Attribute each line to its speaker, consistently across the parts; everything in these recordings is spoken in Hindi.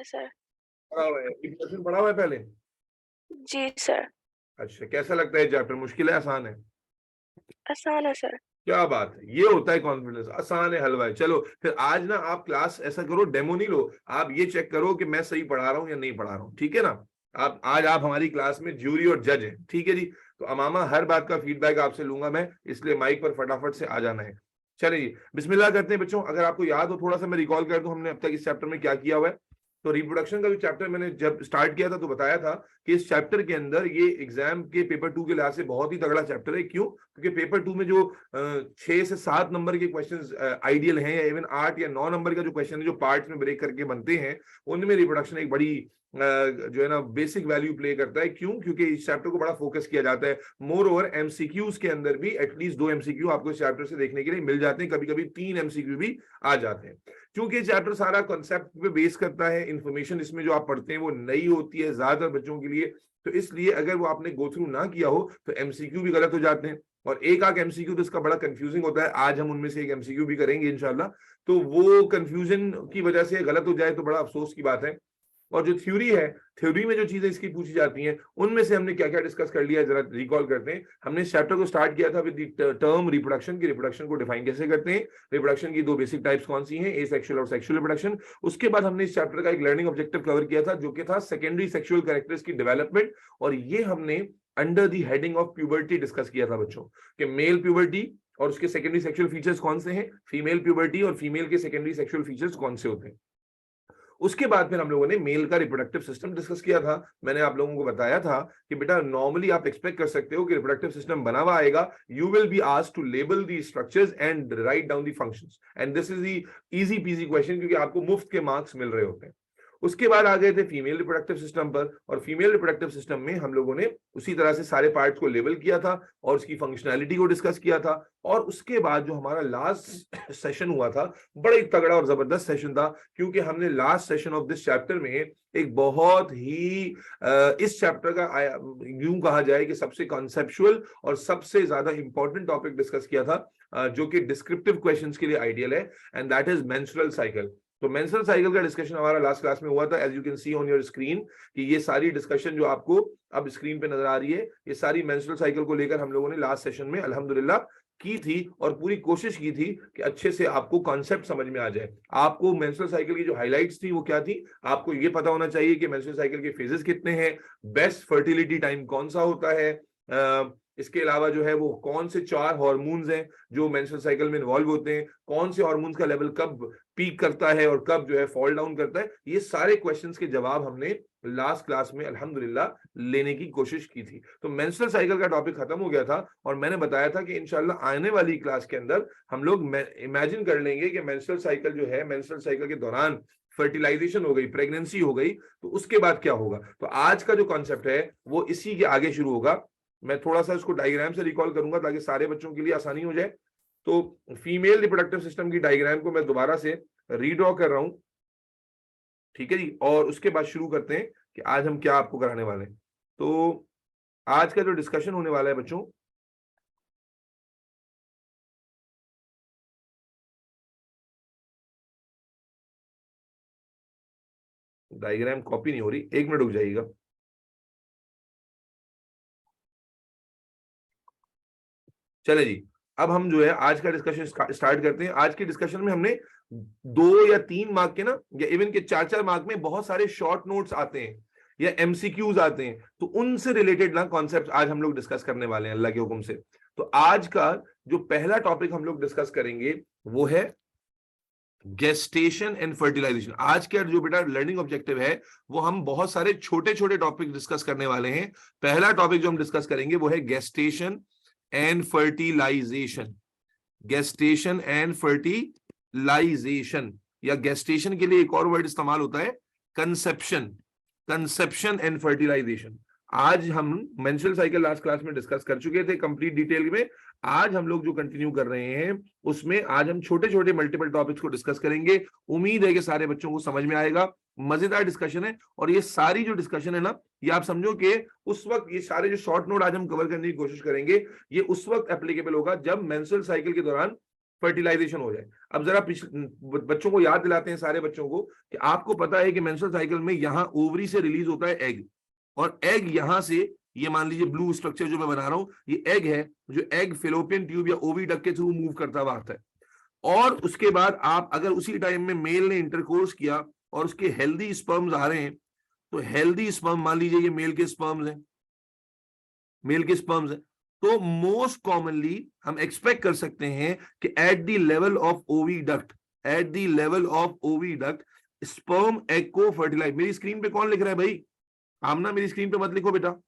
Speaker 1: सर।
Speaker 2: पढ़ा हुआ है, रिप्रोडक्शन पढ़ा हुआ है पहले?
Speaker 1: जी सर।
Speaker 2: अच्छा, कैसा लगता है चैप्टर? मुश्किल है, आसान है?
Speaker 1: आसान है सर।
Speaker 2: क्या बात है, ये होता है कॉन्फिडेंस। आसान है, हलवा है। चलो फिर आज ना आप क्लास ऐसा करो, डेमो नहीं लो, आप ये चेक करो कि मैं सही पढ़ा रहा हूँ या नहीं पढ़ा रहा हूँ, ठीक है ना? आप आज आप हमारी क्लास में ज्यूरी और जज हैं, ठीक है जी। तो अमामा हर बात का फीडबैक आपसे लूंगा मैं, इसलिए माइक पर फटाफट से आ जाना है। चलिए जी, बिस्मिल्लाह करते हैं बच्चों। अगर आपको याद हो, थोड़ा सा मैं रिकॉल कर दूं हमने अब तक इस चैप्टर में क्या किया हुआ है। तो रिप्रोडक्शन का जो चैप्टर मैंने जब स्टार्ट किया था तो बताया था कि इस चैप्टर के अंदर ये एग्जाम के पेपर 2 के लिहाज से बहुत ही तगड़ा चैप्टर है। क्यों? क्योंकि पेपर 2 में जो 6 से 7 नंबर के क्वेश्चंस आइडियल हैं, या इवन 8 या 9 नंबर का जो क्वेश्चन है जो पार्ट्स में ब्रेक करके बनते हैं, उनमें रिप्रोडक्शन एक बड़ी जो है ना बेसिक वैल्यू प्ले करता है। क्यों? क्योंकि इस चैप्टर को बड़ा फोकस किया जाता है। मोर ओवर एमसीक्यूज के अंदर भी एटलीस्ट 2 एमसीक्यू आपको इस चैप्टर से देखने के लिए मिल जाते हैं, कभी कभी 3 एमसीक्यू भी आ जाते हैं। क्योंकि चैप्टर सारा कॉन्सेप्ट पे बेस करता है, इंफॉर्मेशन इसमें जो आप पढ़ते हैं वो नई होती है ज्यादातर बच्चों के लिए, तो इसलिए अगर वो आपने गो थ्रू ना किया हो तो एमसीक्यू भी गलत हो जाते हैं। और एक आध एमसीक्यू तो इसका बड़ा कंफ्यूजिंग होता है, आज हम उनमें से एक एमसीक्यू भी करेंगे इंशाल्लाह। तो वो कंफ्यूजन की वजह से गलत हो जाए तो बड़ा अफसोस की बात है। और जो थ्योरी है, थ्योरी में जो चीजें इसकी पूछी जाती हैं उनमें से हमने क्या क्या डिस्कस कर लिया है, जरा रिकॉल करते हैं। हमने इस चैप्टर को स्टार्ट किया था विद टर्म रिप्रोडक्शन की। रिप्रोडक्शन को डिफाइन कैसे करते हैं, रिप्रोडक्शन की 2 बेसिक टाइप्स कौन सी हैं, एसेक्सुअल और सेक्सुअल रिप्रोडक्शन। उसके बाद हमने इस चैप्टर का एक लर्निंग ऑब्जेक्टिव कवर किया था जो कि था सेकेंडरी सेक्सुअल कैरेक्टर्स की डेवलपमेंट, और ये हमने under the heading of puberty discuss किया था बच्चों, कि मेल प्यूबर्टी और उसके सेकेंडरी सेक्सुअल फीचर्स कौन से हैं, फीमेल प्यूबर्टी और फीमेल के सेकेंडरी सेक्सुअल फीचर्स कौन से होते हैं। उसके बाद फिर हम लोगों ने मेल का रिप्रोडक्टिव सिस्टम डिस्कस किया था। मैंने आप लोगों को बताया था कि बेटा नॉर्मली आप एक्सपेक्ट कर सकते हो कि रिप्रोडक्टिव सिस्टम बना हुआ आएगा, you will be asked to label the structures and write down the functions, and this is the easy peasy question, क्योंकि आपको मुफ्त के मार्क्स मिल रहे होते हैं। उसके बाद आ गए थे फीमेल रिप्रोडक्टिव सिस्टम पर, और फीमेल रिप्रोडक्टिव सिस्टम में हम लोगों ने उसी तरह से सारे पार्ट्स को लेबल किया था और उसकी फंक्शनैलिटी को डिस्कस किया था। और उसके बाद जो हमारा लास्ट सेशन हुआ था, बड़ा ही तगड़ा और जबरदस्त सेशन था, क्योंकि हमने last session of this chapter में एक बहुत ही इस चैप्टर का यूं कहा जाए कि सबसे कॉन्सेप्चुअल और सबसे ज्यादा इंपॉर्टेंट टॉपिक डिस्कस किया था, जो कि डिस्क्रिप्टिव क्वेश्चंस के लिए आइडियल है, and that is menstrual cycle. तो मेंस्ट्रुअल साइकिल का डिस्कशन हमारा लास्ट क्लास में हुआ था, as you can see on your screen, कि ये सारी डिस्कशन जो आपको अब स्क्रीन पे नजर आ रही है, ये सारी मेंस्ट्रुअल साइकिल को लेकर हम लोगों ने लास्ट सेशन में अल्हम्दुलिल्लाह की थी, और पूरी कोशिश की थी कि अच्छे से आपको कॉन्सेप्ट समझ में आ जाए। आपको मेंस्ट्रुअल साइकिल की जो हाइलाइट्स थी वो क्या थी, आपको ये पता होना चाहिए कि मेंस्ट्रुअल साइकिल के फेजेस कितने हैं, बेस्ट फर्टिलिटी टाइम कौन सा होता है, इसके अलावा जो है वो कौन से 4 हार्मोन्स हैं जो मेंस्ट्रुअल साइकिल में इन्वॉल्व होते हैं, कौन से हार्मोन्स का लेवल कब पीक करता है और कब जो है फॉल डाउन करता है, ये सारे क्वेश्चंस के जवाब हमने लास्ट क्लास में अल्हम्दुलिल्लाह लेने की कोशिश की थी। तो मेंस्ट्रुअल साइकिल का टॉपिक खत्म हो गया था, और मैंने बताया था कि इंशाल्लाह आने वाली क्लास के अंदर हम लोग इमेजिन कर लेंगे कि मेंस्ट्रुअल साइकिल जो है, मेंस्ट्रुअल साइकिल के दौरान फर्टिलाइजेशन हो गई, प्रेगनेंसी हो गई, तो उसके बाद क्या होगा। तो आज का जो कॉन्सेप्ट है वो इसी के आगे शुरू होगा। मैं थोड़ा सा इसको डायग्राम से रिकॉल करूंगा ताकि सारे बच्चों के लिए आसानी हो जाए। तो फीमेल रिप्रोडक्टिव सिस्टम की डायग्राम को मैं दोबारा से रीड्रॉ कर रहा हूं, ठीक है जी, और उसके बाद शुरू करते हैं कि आज हम क्या आपको कराने वाले हैं। तो आज का जो डिस्कशन होने वाला है बच्चों, डायग्राम कॉपी नहीं हो रही, 1 मिनट रुक जाइएगा। चले जी, अब हम जो है आज का डिस्कशन स्टार्ट करते हैं। आज के डिस्कशन में हमने 2 या 3 मार्क के ना, या इवन के 4-4 मार्क में बहुत सारे शॉर्ट नोट्स आते हैं या एमसीक्यूज आते हैं, तो उनसे रिलेटेड ना कॉन्सेप्ट आज हम लोग डिस्कस करने वाले हैं अल्लाह के हुक्म से। तो आज का जो पहला टॉपिक हम लोग डिस्कस करेंगे वो है गेस्टेशन एंड फर्टिलाइजेशन। आज का जो बेटा लर्निंग ऑब्जेक्टिव है वो हम बहुत सारे छोटे छोटे टॉपिक डिस्कस करने वाले हैं। पहला टॉपिक जो हम डिस्कस करेंगे वो है gestation and fertilisation. Gestation and fertilisation, या गेस्टेशन के लिए एक और वर्ड इस्तेमाल होता है कंसेप्शन। कंसेप्शन एंड फर्टिलाइजेशन आज हम मेंस्ट्रुअल साइकिल लास्ट क्लास में डिस्कस कर चुके थे कंप्लीट डिटेल में। आज हम लोग जो कंटिन्यू कर रहे हैं उसमें आज हम छोटे छोटे मल्टीपल टॉपिक्स को डिस्कस करेंगे। उम्मीद है कि सारे बच्चों को समझ में आएगा। मजेदार डिस्कशन है, और ये सारी जो डिस्कशन है ना, ये आप समझो कि उस वक्त ये सारे जो शॉर्ट नोट आज हम कवर करने की कोशिश करेंगे, ये उस वक्त एप्लीकेबल होगा जब मेंस्ट्रुअल साइकिल के दौरान फर्टिलाइजेशन हो जाए। अब जरा बच्चों को याद दिलाते हैं, सारे बच्चों को, कि आपको पता है कि मेंस्ट्रुअल साइकिल में यहाँ ओवरी से रिलीज होता है एग, और एग यहां से, ये मान लीजिए ब्लू स्ट्रक्चर जो मैं बना रहा हूं, ये एग है, जो एग फेलोपियन ट्यूब या ओविडक्ट के थ्रू मूव करता हुआ आता है। और उसके बाद आप अगर उसी टाइम में मेल ने इंटरकोर्स किया और उसके हेल्दी स्पर्म्स आ रहे हैं, तो हेल्दी स्पर्म, मान लीजिए ये मेल के स्पर्म्स हैं, मेल के स्पर्म्स हैं, तो मोस्ट कॉमनली हम एक्सपेक्ट कर सकते हैं कि at the level of oviduct, at the level of oviduct sperm egg को फर्टिलाइज। मेरी स्क्रीन पे कौन लिख रहा है भाई? आमना मेरी स्क्रीन पे मत लिखो बेटा।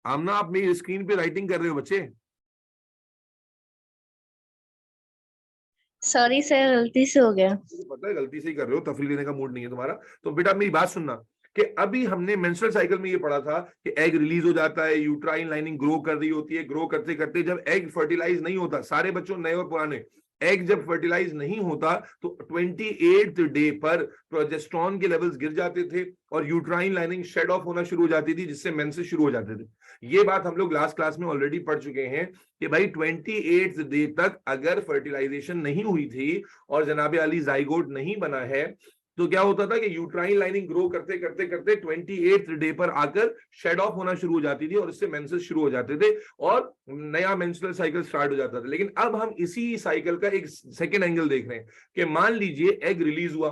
Speaker 2: आमना आप मेरी स्क्रीन पे राइटिंग कर रहे हो बच्चे?
Speaker 3: सॉरी सर, गलती से हो गया।
Speaker 2: मुझे पता है गलती से ही कर रहे हो, तफरीह लेने का मूड नहीं है तुम्हारा। तो बेटा मेरी बात सुनना, कि अभी हमने मेंस्ट्रुअल साइकिल में ये पढ़ा था कि एग रिलीज हो जाता है, यूट्राइन लाइनिंग ग्रो कर रही होती है, ग्रो करते करते जब एग फर्टिलाइज नहीं होता, सारे बच्चों नए और पुराने, एग जब फर्टिलाइज नहीं होता तो 28th डे पर प्रोजेस्टेरोन के लेवल्स गिर जाते थे और यूट्राइन लाइनिंग शेड ऑफ होना शुरू हो जाती थी, जिससे मेंसेस शुरू हो जाते थे। ये बात हम लोग लास्ट क्लास में ऑलरेडी पढ़ चुके हैं कि भाई 28th डे तक अगर फर्टिलाइजेशन नहीं हुई थी और जनाबे अली जाइगोट नहीं बना है, तो क्या होता था कि यूट्राइन लाइनिंग ग्रो करते करते करते 28th डे पर आकर शेड ऑफ होना शुरू हो जाती थी और इससे मेंसेस शुरू हो जाते थे और नया मेंस्ट्रुअल साइकिल स्टार्ट हो जाता था। लेकिन अब हम इसी साइकिल का एक सेकेंड एंगल देख रहे हैं कि मान लीजिए एग रिलीज हुआ,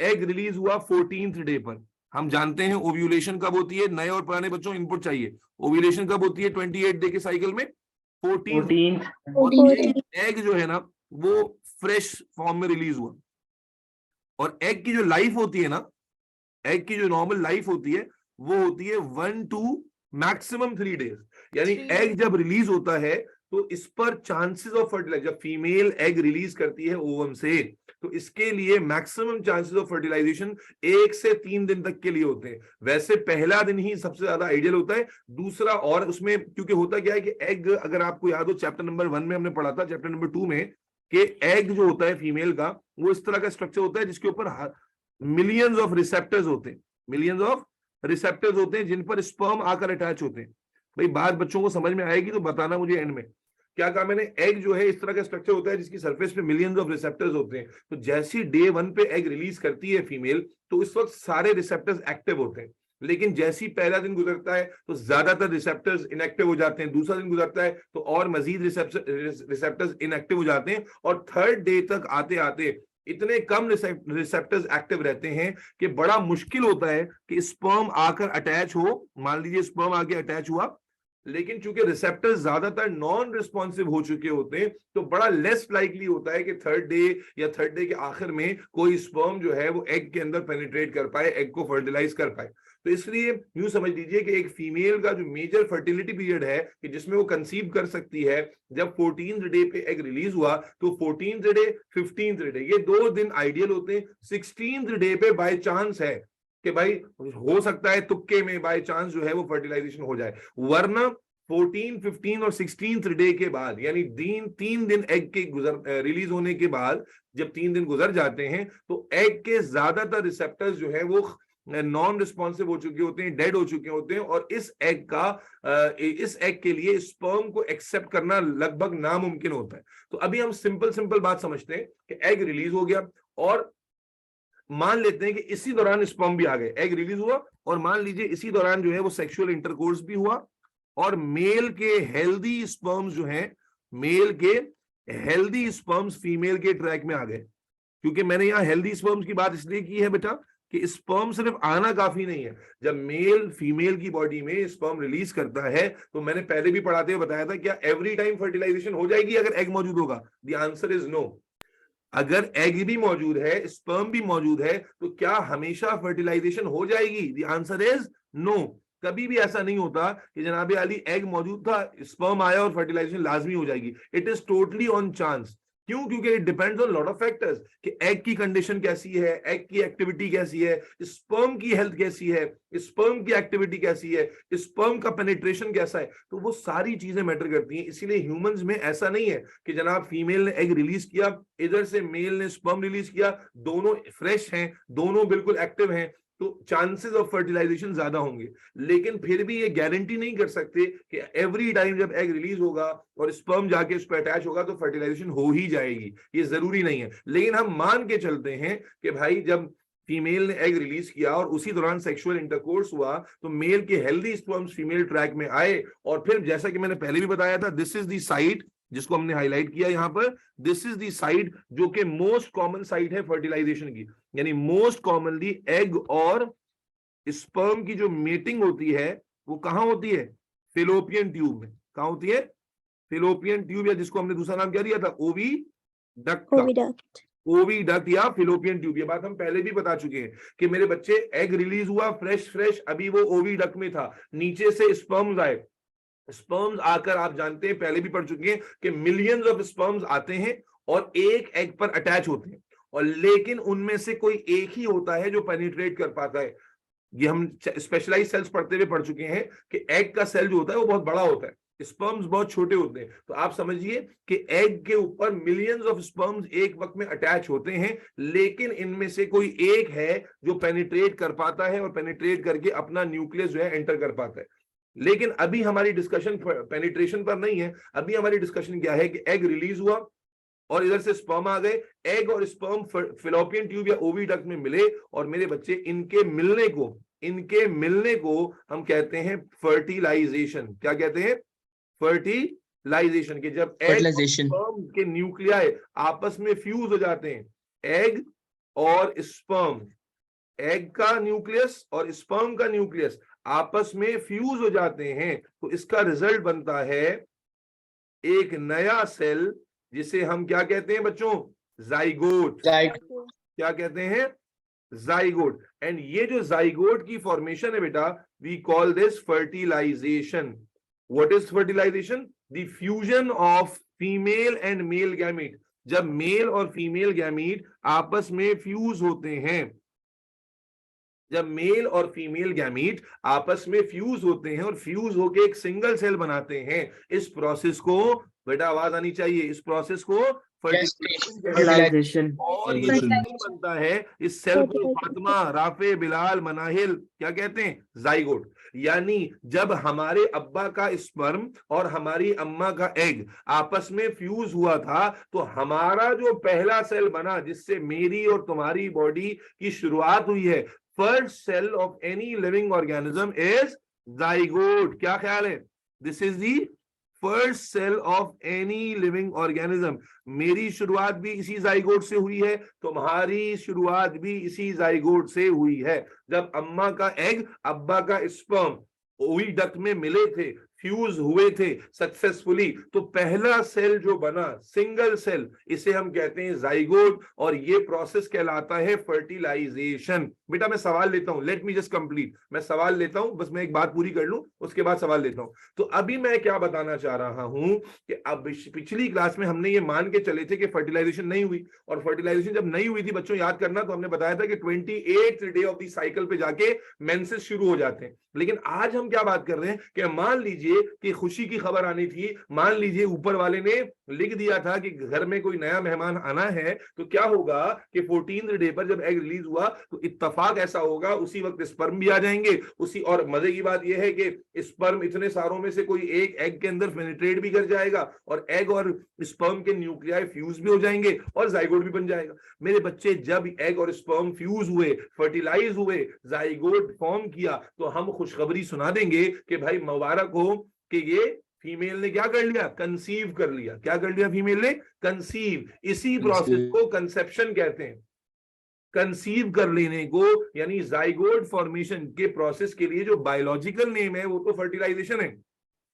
Speaker 2: एग रिलीज हुआ 14th डे पर। हम जानते हैं ओव्यूलेशन कब होती है, नए और पुराने बच्चों इनपुट चाहिए, ओव्यूलेशन कब होती है 28 डे के साइकिल में? 14th। एग जो है ना वो फ्रेश फॉर्म में रिलीज हुआ, और एग की जो लाइफ होती है ना, एग की जो नॉर्मल लाइफ होती है वो होती है 1 to मैक्सिमम 3 डेज। यानी एग जब रिलीज होता है तो इस पर चांसेस ऑफ फर्टिलाइज, जब फीमेल एग रिलीज करती है ओवम से, तो इसके लिए मैक्सिमम चांसेस ऑफ फर्टिलाइजेशन 1 से 3 दिन तक के लिए होते हैं। वैसे पहला दिन ही सबसे ज्यादा आइडियल होता है, दूसरा, और उसमें क्योंकि होता क्या है कि एग, अगर आपको याद हो चैप्टर नंबर 1 में हमने पढ़ा था, चैप्टर नंबर 2 में, कि एग जो होता है फीमेल का, वो इस तरह का स्ट्रक्चर होता है जिसके ऊपर मिलियंस ऑफ रिसेप्टर्स होते हैं, मिलियंस ऑफ रिसेप्टर्स होते हैं जिन पर स्पर्म आकर अटैच होते हैं। भाई बात बच्चों को समझ में आएगी तो बताना मुझे एंड में। क्या कहा मैंने? एग जो है इस तरह का स्ट्रक्चर होता है जिसकी सरफेस पे मिलियंस ऑफ रिसेप्टर्स होते हैं। तो जैसी डे 1 पे एग रिलीज करती है फीमेल, तो इस वक्त सारे रिसेप्टर्स एक्टिव होते हैं, लेकिन जैसी पहला दिन गुजरता है तो ज्यादातर रिसेप्टर्स इनएक्टिव हो जाते हैं, दूसरा दिन गुजरता है तो और मजीद रिसेप्टर्स इनएक्टिव हो जाते हैं, और 3rd डे तक आते आते इतने कम रिसेप्टर्स एक्टिव रहते हैं कि बड़ा मुश्किल होता है कि स्पर्म आकर अटैच हो। मान लीजिए स्पर्म आके अटैच हुआ, लेकिन चूंकि रिसेप्टर्स ज्यादातर नॉन रिस्पॉन्सिव हो चुके होते हैं, तो बड़ा लेस लाइकली होता है कि 3rd डे या 3rd डे के आखिर में कोई स्पर्म जो है वो एग के अंदर पेनिट्रेट कर पाए, एग को फर्टिलाइज कर पाए। तो इसलिए यूं समझ लीजिए कि एक फीमेल का जो मेजर फर्टिलिटी पीरियड है कि जिसमें वो कंसीव कर सकती है, जब 14th डे पे एग रिलीज हुआ, तो 14th डे 15th डे, ये 2 दिन आइडियल होते हैं। 16th डे पे बाय चांस है कि भाई हो सकता है तुक्के में बाय चांस जो है वो फर्टिलाइजेशन हो जाए, वरना 14, 15 और 16th डे के बाद, यानी 3 दिन एग के रिलीज होने के बाद, जब 3 दिन गुजर जाते हैं, तो एग के ज्यादातर रिसेप्टर्स जो है वो नॉन रिस्पॉन्सिव हो चुके होते हैं, डेड हो चुके होते हैं, और इस एग के लिए स्पर्म को एक्सेप्ट करना लगभग नामुमकिन होता है। तो अभी हम सिंपल बात समझते हैं कि एग रिलीज हो गया, और मान लेते हैं कि इसी दौरान स्पर्म भी आ गए, एग रिलीज हुआ और मान लीजिए इसी दौरान जो है वो सेक्सुअल इंटरकोर्स भी हुआ, और मेल के हेल्दी स्पर्म्स जो हैं, मेल के हेल्दी स्पर्म्स फीमेल के ट्रैक में आ गए। क्योंकि मैंने यहां हेल्दी स्पर्म्स की बात इसलिए की है बेटा कि स्पर्म सिर्फ आना काफी नहीं है। जब मेल फीमेल की बॉडी में स्पर्म रिलीज करता है, तो मैंने पहले भी पढ़ाते हुए बताया था, क्या एवरी टाइम फर्टिलाइजेशन हो जाएगी अगर एग मौजूद होगा? The answer is no. अगर एग भी मौजूद है, स्पर्म भी मौजूद है, तो क्या हमेशा फर्टिलाइजेशन हो जाएगी? The answer is no. कभी भी ऐसा नहीं होता कि जनाबे अली एग मौजूद था, स्पर्म आया और फर्टिलाइजेशन लाजमी हो जाएगी। It is totally on chance. क्यों? क्योंकि it depends on lot of factors कि एग की कंडीशन कैसी है, एग की एक्टिविटी कैसी है, स्पर्म की हेल्थ कैसी है, स्पर्म की एक्टिविटी कैसी है, स्पर्म का पेनिट्रेशन कैसा है, तो वो सारी चीजें मैटर करती हैं। इसीलिए ह्यूमंस में ऐसा नहीं है कि जनाब फीमेल ने एग रिलीज किया, इधर से मेल ने स्पर्म रिलीज किया, दोनों फ्रेश हैं, दोनों बिल्कुल एक्टिव हैं, तो चांसेस ऑफ फर्टिलाइजेशन ज्यादा होंगे। लेकिन फिर भी ये गारंटी नहीं कर सकते कि एवरी टाइम जब एग रिलीज होगा और स्पर्म जाके उस पर अटैच होगा तो फर्टिलाइजेशन हो ही जाएगी, ये जरूरी नहीं है। लेकिन हम मान के चलते हैं कि भाई जब फीमेल ने एग रिलीज किया और उसी दौरान सेक्सुअल इंटरकोर्स हुआ तो मेल के हेल्दी स्पर्म्स फीमेल ट्रैक में आए, और फिर जैसा कि मैंने पहले भी बताया था, दिस इज द साइट जिसको हमने हाईलाइट किया यहां पर, दिस इज द साइट जो कि मोस्ट कॉमन साइट है फर्टिलाइजेशन की। यानी मोस्ट कॉमनली एग और स्पर्म की जो मेटिंग होती है वो कहां होती है? फेलोपियन ट्यूब में। कहां होती है? फेलोपियन ट्यूब, या जिसको हमने दूसरा नाम क्या दिया था? ओवी डक्ट का।
Speaker 3: ओविडक्ट।
Speaker 2: ओवी डक्ट या फिलोपियन ट्यूब। ये बात हम पहले भी बता चुके हैं कि मेरे बच्चे एग रिलीज हुआ फ्रेश, अभी वो ओवी डक्ट में था, नीचे से स्पर्म्स आए। स्पर्म्स आकर आप जानते हैं, पहले भी पढ़ चुके हैं कि मिलियंस ऑफ स्पर्म्स आते हैं और एक एग पर अटैच होते हैं, और लेकिन उनमें से कोई एक ही होता है जो पेनिट्रेट कर पाता है। ये हम स्पेशलाइज सेल्स पढ़ते हुए पढ़ चुके हैं कि एग का सेल जो होता है वो बहुत बड़ा होता है, स्पर्म्स बहुत छोटे होते हैं। तो आप समझिए कि एग के ऊपर मिलियंस ऑफ स्पर्म्स एक वक्त में अटैच होते हैं, लेकिन इनमें से कोई एक है जो पेनिट्रेट कर पाता है और पेनिट्रेट करके अपना न्यूक्लियस जो है एंटर कर पाता है। लेकिन अभी हमारी डिस्कशन पेनिट्रेशन पर नहीं है, अभी हमारी डिस्कशन क्या है कि एग रिलीज हुआ और इधर से स्पर्म आ गए, एग और स्पर्म फिलोपियन ट्यूब या ओविडक्ट में मिले, और मेरे बच्चे इनके मिलने को हम कहते हैं फर्टिलाइजेशन। क्या कहते हैं? फर्टिलाइजेशन। के जब एग और स्पर्म के न्यूक्लियाई आपस में फ्यूज हो जाते हैं, एग और स्पर्म, एग का न्यूक्लियस और स्पर्म का न्यूक्लियस आपस में फ्यूज हो जाते हैं, तो इसका रिजल्ट बनता है एक नया सेल जिसे हम क्या कहते हैं बच्चों? जाइगोट। क्या कहते हैं? जाइगोट। एंड ये जो जाइगोट की फॉर्मेशन है बेटा, we call this fertilisation. What is fertilisation? The fusion of female and male gamete. जब मेल और फीमेल गैमीट आपस में फ्यूज होते हैं, जब मेल और फीमेल गैमीट आपस में फ्यूज होते हैं और फ्यूज होके एक सिंगल सेल बनाते हैं, इस प्रोसेस को, बेटा आवाज आनी चाहिए, इस प्रोसेस को फर्टिलाइजेशन। और ये जो बनता है इस सेल को फातिमा, राफे, बिलाल, मनाहिल क्या कहते हैं? जाइगोट। यानी जब हमारे अब्बा का स्पर्म और हमारी अम्मा का एग आपस में फ्यूज हुआ था, तो हमारा जो पहला सेल बना जिससे मेरी और तुम्हारी बॉडी की शुरुआत हुई है, first cell of any living organism is zygote. क्या ख्याल है? This is the first cell of any living organism. मेरी शुरुआत भी इसी जाइगोट से हुई है, तुम्हारी शुरुआत भी इसी जाइगोट से हुई है। जब अम्मा का एग अब्बा का स्पर्म ओविडक्ट में मिले थे, फ्यूज हुए थे सक्सेसफुली, तो पहला सेल जो बना सिंगल सेल, इसे हम कहते हैं जाइगोट, और ये प्रोसेस कहलाता है फर्टिलाइजेशन। बेटा मैं सवाल लेता हूं, लेट मी जस्ट कंप्लीट, मैं सवाल लेता हूं, बस मैं एक बात पूरी कर लूं उसके बाद सवाल लेता हूं। तो अभी मैं क्या बताना चाह रहा हूं कि अब पिछली क्लास में हमने ये मान के चले थे कि फर्टिलाइजेशन नहीं हुई, और फर्टिलाइजेशन जब नहीं हुई थी बच्चों याद करना, तो हमने बताया था कि 28th day of the cycle पे जाके मेंसेस शुरू हो जाते हैं। लेकिन आज हम क्या बात कर रहे हैं कि मान लीजिए कि खुशी की खबर आनी थी, मान लीजिए ऊपर वाले ने लिख दिया था कि घर में कोई नया मेहमान आना है, तो क्या होगा कि 14th डे पर जब एग रिलीज हुआ तो इत्तेफाक ऐसा होगा उसी वक्त स्पर्म भी आ जाएंगे उसी। और मजे की बात यह है कि स्पर्म इतने सारों में से कोई एक एग के अंदर पेनिट्रेट भी कर जाएगा, और एग और स्पर्म के न्यूक्लियाई फ्यूज भी हो जाएंगे और जाइगोट भी बन जाएगा। मेरे बच्चे जब एग और स्पर्म फ्यूज हुए, फर्टिलाइज हुए, जाइगोट फॉर्म किया, तो हम खुशखबरी सुना देंगे कि भाई मुबारक हो कि ये फीमेल ने क्या कर लिया? कंसीव कर लिया। क्या कर लिया फीमेल ने? कंसीव। इसी प्रोसेस को कंसेप्शन कहते हैं। कंसीव कर लेने को, यानी जाइगोट फॉर्मेशन के प्रोसेस के लिए जो बायोलॉजिकल नेम है वो तो फर्टिलाइजेशन है।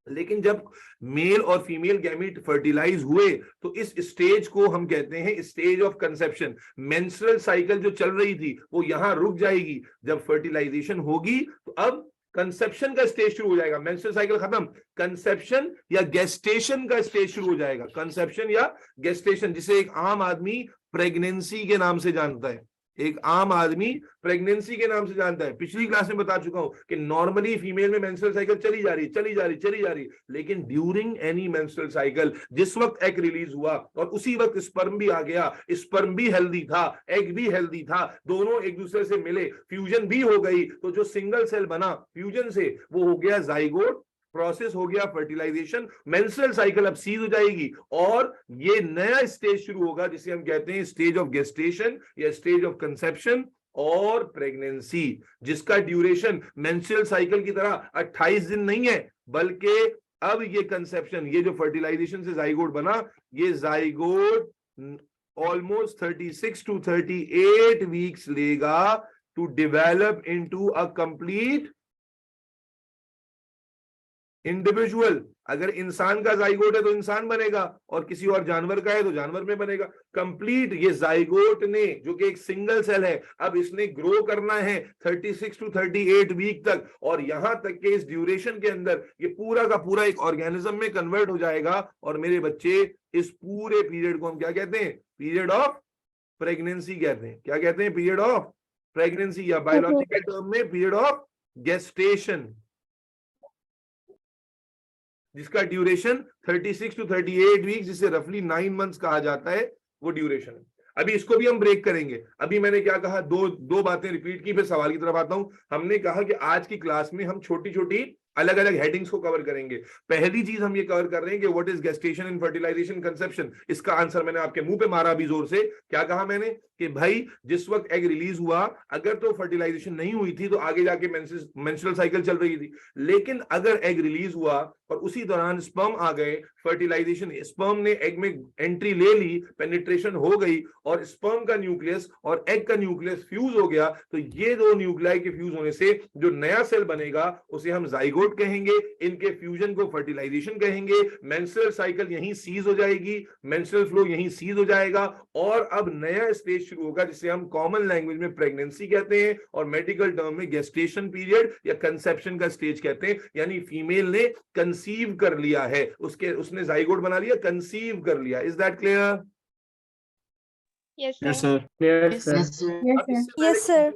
Speaker 2: लेकिन जब मेल और फीमेल गैमीट फर्टिलाइज हुए तो इस स्टेज को हम कहते हैं stage of conception. Menstrual cycle जो चल रही थी वो यहां रुक जाएगी। जब फर्टिलाइजेशन होगी तो अब कंसेप्शन का स्टेज शुरू हो जाएगा। मेंस्ट्रुअल साइकिल खत्म, कंसेप्शन या गेस्टेशन का स्टेज शुरू हो जाएगा। कंसेप्शन या गेस्टेशन, जिसे एक आम आदमी प्रेगनेंसी के नाम से जानता है। एक आम आदमी प्रेगनेंसी के नाम से जानता है। पिछली क्लास में बता चुका हूं कि नॉर्मली फीमेल में मेंस्ट्रुअल साइकिल चली जा रही, लेकिन ड्यूरिंग एनी मेंस्ट्रुअल साइकिल जिस वक्त एग रिलीज हुआ और उसी वक्त स्पर्म भी आ गया, स्पर्म भी हेल्दी था, एग भी हेल्दी था, दोनों एक दूसरे से मिले, फ्यूजन भी हो गई, तो जो सिंगल सेल बना फ्यूजन से वो हो गया जाइगोट, प्रोसेस हो गया फर्टिलाइजेशन, मेंस्ट्रुअल साइकिल अब सीज हो जाएगी और ये नया स्टेज शुरू होगा जिसे हम कहते हैं स्टेज ऑफ गेस्टेशन या स्टेज ऑफ कंसेप्शन और प्रेगनेंसी, जिसका ड्यूरेशन मेंस्ट्रुअल साइकिल की तरह 28 दिन नहीं है, बल्कि अब ये कंसेप्शन, ये जो फर्टिलाइजेशन से जाइगोट बना, ये जाइगोट ऑलमोस्ट 36 to 38 वीक्स लेगा to develop into a complete individual. अगर इंसान का जाइगोट है तो इंसान बनेगा और किसी और जानवर का है तो जानवर में बनेगा। कंप्लीट ये जाइगोट ने, जो कि एक सिंगल सेल है, अब इसने ग्रो करना है 36 to 38 वीक तक, और यहां तक के इस ड्यूरेशन के अंदर ये पूरा का पूरा एक ऑर्गेनिज्म में कन्वर्ट हो जाएगा। और मेरे बच्चे, इस पूरे पीरियड को हम क्या कहते हैं? पीरियड ऑफ प्रेगनेंसी कहते हैं। क्या कहते हैं? पीरियड ऑफ प्रेगनेंसी, या बायोलॉजिकल टर्म में पीरियड ऑफ गेस्टेशन, जिसका ड्यूरेशन 36 to 38 वीक्स, जिसे रफली 9 मंथ्स कहा जाता है, वो ड्यूरेशन है। अभी इसको भी हम ब्रेक करेंगे। अभी मैंने क्या कहा, दो बातें रिपीट की, फिर सवाल की तरफ आता हूं। हमने कहा कि आज की क्लास में हम छोटी छोटी अलग अलग हेडिंग्स को कवर करेंगे। पहली चीज हम ये कवर कर रहे हैं कि what is gestation in fertilisation conception. इसका आंसर मैंने आपके मुंह पे मारा अभी जोर से। क्या कहा मैंने? कि भाई जिस वक्त एग रिलीज हुआ, अगर तो फर्टिलाइजेशन नहीं हुई थी तो आगे जाके मेंस्ट्रुअल साइकिल चल रही थी, लेकिन अगर एग रिलीज हुआ और उसी दौरान स्पर्म आ गए, फर्टिलाइजेशन, स्पर्म ने एग में एंट्री ले ली, पेनिट्रेशन हो गई और स्पर्म का न्यूक्लियस और एग का न्यूक्लियस फ्यूज हो गया, तो ये दो न्यूक्लियाई के फ्यूज होने से जो नया सेल बनेगा उसे हम जाइगोट कहेंगे। इनके फ्यूजन को फर्टिलाइजेशन कहेंगे। मेंस्ट्रुअल साइकिल यहीं सीज हो जाएगी, मेंस्ट्रुअल फ्लो यहीं सीज हो जाएगा और अब नया स्टेज शुरू होगा जिसे हम कॉमन लैंग्वेज में प्रेगनेंसी कहते हैं और मेडिकल टर्म में गेस्टेशन पीरियड या कंसेप्शन का स्टेज कहते हैं। यानी फीमेल ने कंसीव कर लिया है, उसने जाइगोट बना लिया, कंसीव कर लिया। Is that clear?
Speaker 4: Yes,
Speaker 5: Yes,
Speaker 4: sir.
Speaker 5: sir.
Speaker 6: Yes, sir.
Speaker 1: Yes, sir.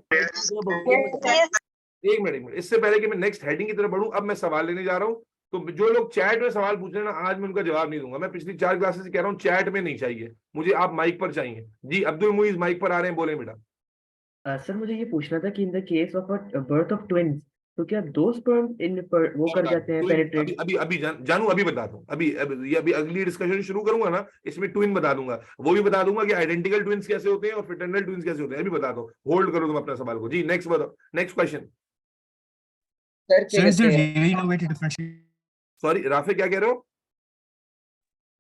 Speaker 2: एक मिनट, इससे पहले कि मैं नेक्स्ट हेडिंग की तरफ बढ़ूं, अब मैं सवाल लेने जा रहा हूं। तो जो लोग चैट में सवाल पूछ रहे हैं ना, आज मैं उनका जवाब नहीं दूंगा। मैं पिछली 4 क्लासेस से कह रहा हूं, चैट में नहीं चाहिए मुझे, आप माइक पर चाहिए। जी अब्दुल मुईज माइक पर आ रहे हैं, बोले बेटा।
Speaker 6: सर मुझे ये पूछना था कि in the case of birth of twins, तो क्या दो स्पर्म इन पर वो कर जाते हैं पेनिट्रेट?
Speaker 2: अभी जानू, अभी बताता हूँ। अभी अगली डिस्कशन शुरू करूंगा ना, इसमें ट्विन बता दूंगा, वो भी बता दूंगा कि आइडेंटिकल ट्विंस कैसे होते हैं और फ्रेटर्नल ट्विंस कैसे होते हैं। अभी बता दो, होल्ड करो तुम अपना सवाल को। जी नेक्स्ट बताओ, next question.
Speaker 5: Sir, is there really no way to differentiate?
Speaker 2: Sorry Rafe, क्या कह रहे हो?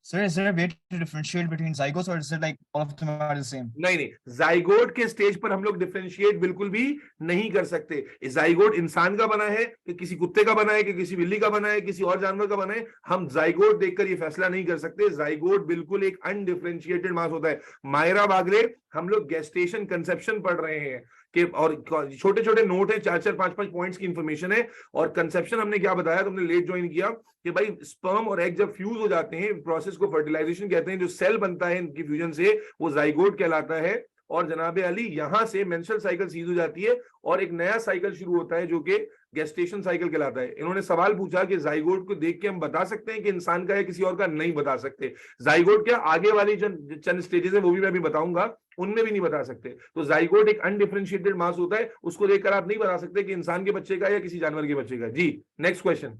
Speaker 5: Sir, is there a way to differentiate between zygotes, or is it like all of them are the same?
Speaker 2: नहीं, जाइगोट के स्टेज पर हम लोग डिफरेंशिएट बिल्कुल भी नहीं कर सकते। जाइगोट इंसान का बना है कि किसी कुत्ते का बना है कि किसी बिल्ली का बना है, किसी और जानवर का बना है, हम जाइगोट देखकर ये फैसला नहीं कर सकते। जाइगोट बिल्कुल एक अनडिफरेंशिएटेड मास होता है। मायरा बागरे, हम लोग गेस्टेशन कंसेप्शन पढ़ रहे हैं कि, और छोटे छोटे नोट है, 4-4 5-5 पॉइंट्स की इंफॉर्मेशन है। और कंसेप्शन हमने क्या बताया, तुमने लेट ज्वाइन किया, कि भाई स्पर्म और एग जब फ्यूज हो जाते हैं, प्रोसेस को फर्टिलाइजेशन कहते हैं, जो सेल बनता है इनकी फ्यूजन से वो जाइगोट कहलाता है। और जनाबे अली, यहां से मेंस्ट्रुअल साइकिल सीज हो जाती है और एक नया साइकिल शुरू होता है जो कि गेस्टेशन साइकिल कहलाता है। इन्होंने सवाल पूछा कि जाइगोट को देख के हम बता सकते हैं कि इंसान का है किसी और का? नहीं बता सकते। जाइगोट क्या, आगे वाली जो चंद स्टेजेस है वो भी मैं अभी बताऊंगा, उनमें भी नहीं बता सकते। तो जाइगोट एक अनडिफरेंशिएटेड मास होता है, उसको देखकर आप नहीं बता सकते कि इंसान के बच्चे का या किसी जानवर के बच्चे का। जी नेक्स्ट क्वेश्चन।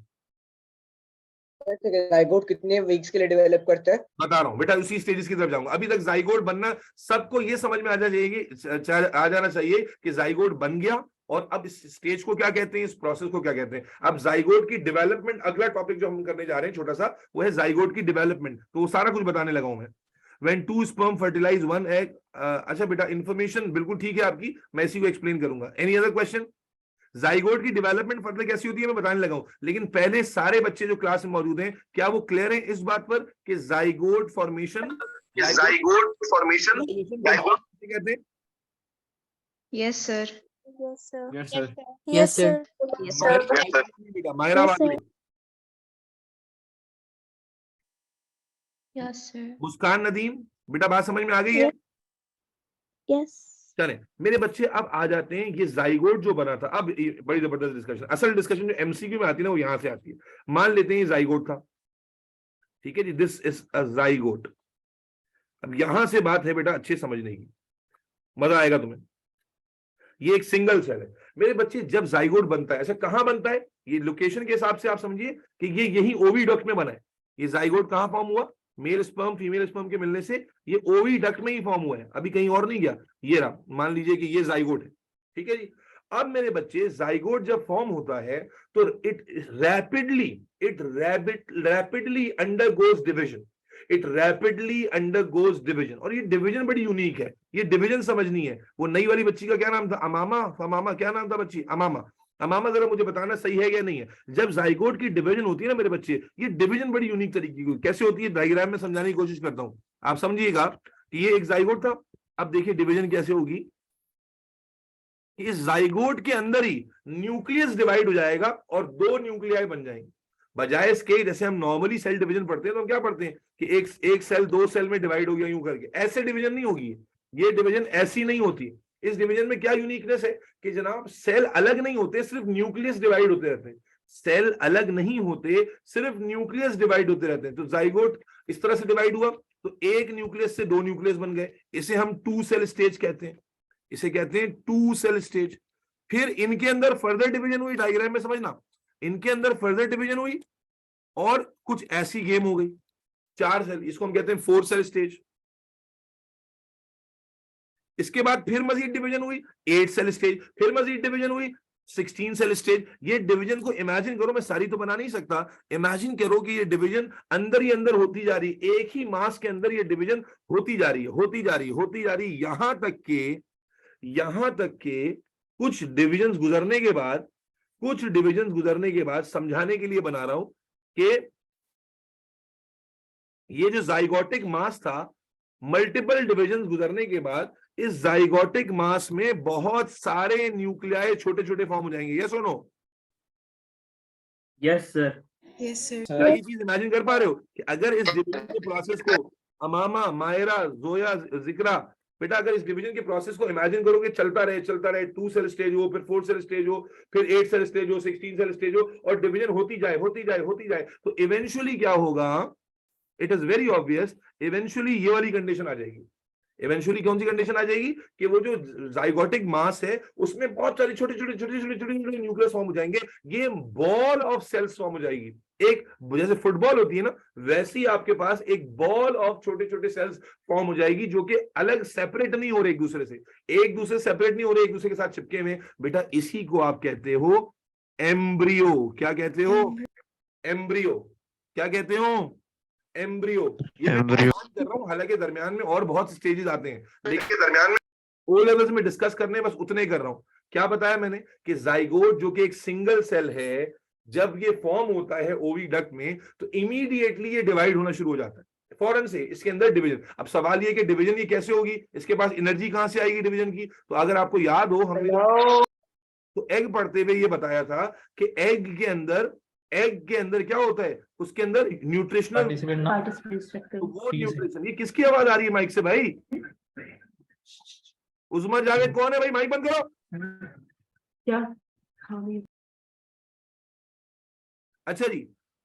Speaker 7: जाइगोट कितने वीक्स के लिए डेवलप करता है?
Speaker 2: बता रहा हूं बेटा, उसी स्टेजेस की तरफ जाऊंगा। अभी तक जाइगोट बनना सबको ये समझ में आ जाना चाहिए कि जाइगोट बन गया और अब इस स्टेज को क्या कहते हैं, इस प्रोसेस को क्या कहते हैं। अब जाइगोट की डेवलपमेंट, अगला टॉपिक जो हम करने जा रहे हैं छोटा सा, वो है जाइगोट की डेवलपमेंट। तो वो सारा कुछ बताने लगा हूं मैं। When two sperm fertilize one egg, अच्छा बेटा, इंफॉर्मेशन बिल्कुल ठीक है आपकी, मैं इसी को एक्सप्लेन करूंगा। Any other question? जाइगोट की डेवलपमेंट फर्दर कैसी होती है मैं बताने लगा हूं, लेकिन पहले सारे बच्चे जो क्लास में मौजूद हैं, क्या वो क्लियर हैं इस बात पर कि जाइगोट फॉर्मेशन कहते हैं?
Speaker 3: Yes, sir.
Speaker 1: Yes, sir.
Speaker 5: Yes, sir.
Speaker 1: Yes, sir.
Speaker 3: Yes, sir.
Speaker 2: बेटा मायरा
Speaker 1: Yes, sir.
Speaker 2: वाली,
Speaker 3: Yes, sir.
Speaker 2: मुस्कान नदीम, बेटा बात समझ में आ गई है?
Speaker 1: Yes.
Speaker 2: चले मेरे बच्चे, अब आ जाते हैं ये जाइगोट जो बना था। अब बड़ी जबरदस्त डिस्कशन, असल डिस्कशन जो एमसीक्यू में आती है ना वो यहां से आती है। मान लेते हैं ये जाइगोट था, ठीक है जी, दिस इज अ जाइगोट। अब यहां से बात है बेटा अच्छे समझने की, मजा आएगा तुम्हें। ये एक सिंगल सेल है मेरे बच्चे। जब जाइगोट बनता है, ऐसा कहां बनता है, ये लोकेशन के हिसाब से आप समझिए कि ये यही ओविडक्ट में बना है। ये जाइगोट कहां फॉर्म हुआ, मेल स्पर्म फीमेल स्पर्म के मिलने से ये ओविडक्ट में ही फॉर्म हुआ है, अभी कहीं और नहीं गया। ये रहा, मान लीजिए कि ये जाइगोट है, ठीक है जी। अब मेरे बच्चे जाइगोट जब फॉर्म होता है तो it rapidly undergoes division. It rapidly undergoes division. और ये डिवीजन बड़ी यूनिक है, ये डिवीजन समझनी है। वो नई वाली बच्ची का क्या नाम था, अमामा क्या नाम था बच्ची, अमामा जरा मुझे बताना सही है या नहीं है। जब जाइगोट की डिवीजन होती है ना मेरे बच्चे, ये डिवीजन बड़ी यूनिक तरीके की कैसे होती है, डायग्राम में समझाने की कोशिश करता हूं, आप समझिएगा कि ये एक जाइगोट था। अब देखिए डिवीजन कैसे होगी, इस जाइगोट के अंदर ही न्यूक्लियस डिवाइड हो जाएगा और 2 न्यूक्लियाई बन जाएंगे। बजाय इसके जैसे हम नॉर्मली सेल डिवीजन पढ़ते हैं तो हम क्या पढ़ते हैं कि एक सेल 2 सेल में डिवाइड हो गया यूं करके, ऐसे डिवीजन नहीं होगी। ये डिवीजन ऐसी नहीं होती। इस डिवीजन में क्या यूनिकनेस है कि जनाब सेल अलग नहीं होते, सिर्फ न्यूक्लियस डिवाइड होते रहते हैं। सेल अलग नहीं होते, सिर्फ न्यूक्लियस डिवाइड होते रहते हैं। तो जाइगोट इस तरह से डिवाइड हुआ तो एक न्यूक्लियस से 2 न्यूक्लियस बन गए, इसे हम 2 सेल स्टेज कहते हैं, इसे कहते हैं 2 सेल स्टेज। फिर इनके अंदर फर्दर डिवीजन हुई, डायग्राम में समझना, इनके अंदर फर्दर डिवीजन हुई और कुछ ऐसी गेम हो गई, 4 सेल, इसको हम कहते हैं 4 सेल स्टेज। इसके बाद फिर मजीद डिवीजन हुई 8 सेल स्टेज, फिर मजीद डिवीजन हुई 16 सेल स्टेज। ये डिवीजन को इमेजिन करो, मैं सारी तो बना नहीं सकता, इमेजिन करो कि ये डिवीजन अंदर ही अंदर होती जा रही है, एक ही मास के अंदर ये डिवीजन होती जा रही है, होती जा रही है, यहां तक के कुछ डिविजन्स गुजरने के बाद समझाने के लिए बना रहा हूं कि ये जो जाइगोटिक मास था, मल्टीपल डिविजन्स गुजरने के बाद इस जाइगोटिक मास में बहुत सारे न्यूक्लियाई छोटे छोटे फॉर्म हो जाएंगे। यस और no?
Speaker 6: Yes sir.
Speaker 1: Yes, sir.
Speaker 2: क्या ये चीज इमेजिन कर पा रहे हो कि अगर इस डिवीजन के प्रोसेस को अमामा, मायरा, जोया, जिक्रा, बेटा अगर इस डिवीजन के प्रोसेस को इमेजिन करोगे चलता रहे 2 सेल स्टेज हो, फिर 4 सेल स्टेज हो, फिर 8 सेल स्टेज हो, 16 सेल स्टेज हो, और डिवीजन होती जाए तो इवेंचुअली क्या होगा, it is very obvious, eventually ये वाली कंडीशन आ जाएगी। इवेंचुअली कौन सी कंडीशन आ जाएगी कि वो जो जाइगोटिक मास है उसमें बहुत सारे छोटे छोटे न्यूक्लियस फॉर्म हो जाएंगे, ये बॉल ऑफ सेल्स फॉर्म हो जाएगी। एक जैसे फुटबॉल होती है ना, वैसी आपके पास एक बॉल ऑफ छोटे छोटे सेल्स फॉर्म हो जाएगी, जो कि अलग सेपरेट नहीं हो रहे एक दूसरे से सेपरेट नहीं हो रहे, एक दूसरे के साथ चिपके हुए। बेटा इसी को आप कहते हो एम्ब्रियो। क्या कहते हो? एम्ब्रियो। क्या कहते हो? एम्ब्रियो। ये मैं कर रहा हूं, हालांकि दरमियान में और बहुत स्टेजेस आते हैं, लेकिन दरमियान में ओ लेवल्स में डिस्कस करने बस उतने कर रहा हूं। क्या बताया मैंने कि जाइगोट जो कि एक सिंगल सेल है, जब ये फॉर्म होता है ओविडक्ट में तो इमीडिएटली ये डिवाइड होना शुरू हो जाता है फौरन से, इसके अंदर डिवीजन। अब सवाल ये कि डिवीजन ये कैसे होगी, इसके पास एनर्जी कहां से आएगी डिवीजन की? तो अगर आपको याद हो, हमने तो एग पढ़ते हुए ये बताया था कि एग के अंदर क्या होता है, उसके अंदर न्यूट्रिशनल, तो वो न्यूट्रिशन। ये किसकी आवाज आ रही है माइक से भाई? उस्मान जावेद कौन है भाई? माइक बंद करो।
Speaker 6: क्या?
Speaker 2: अच्छा जी,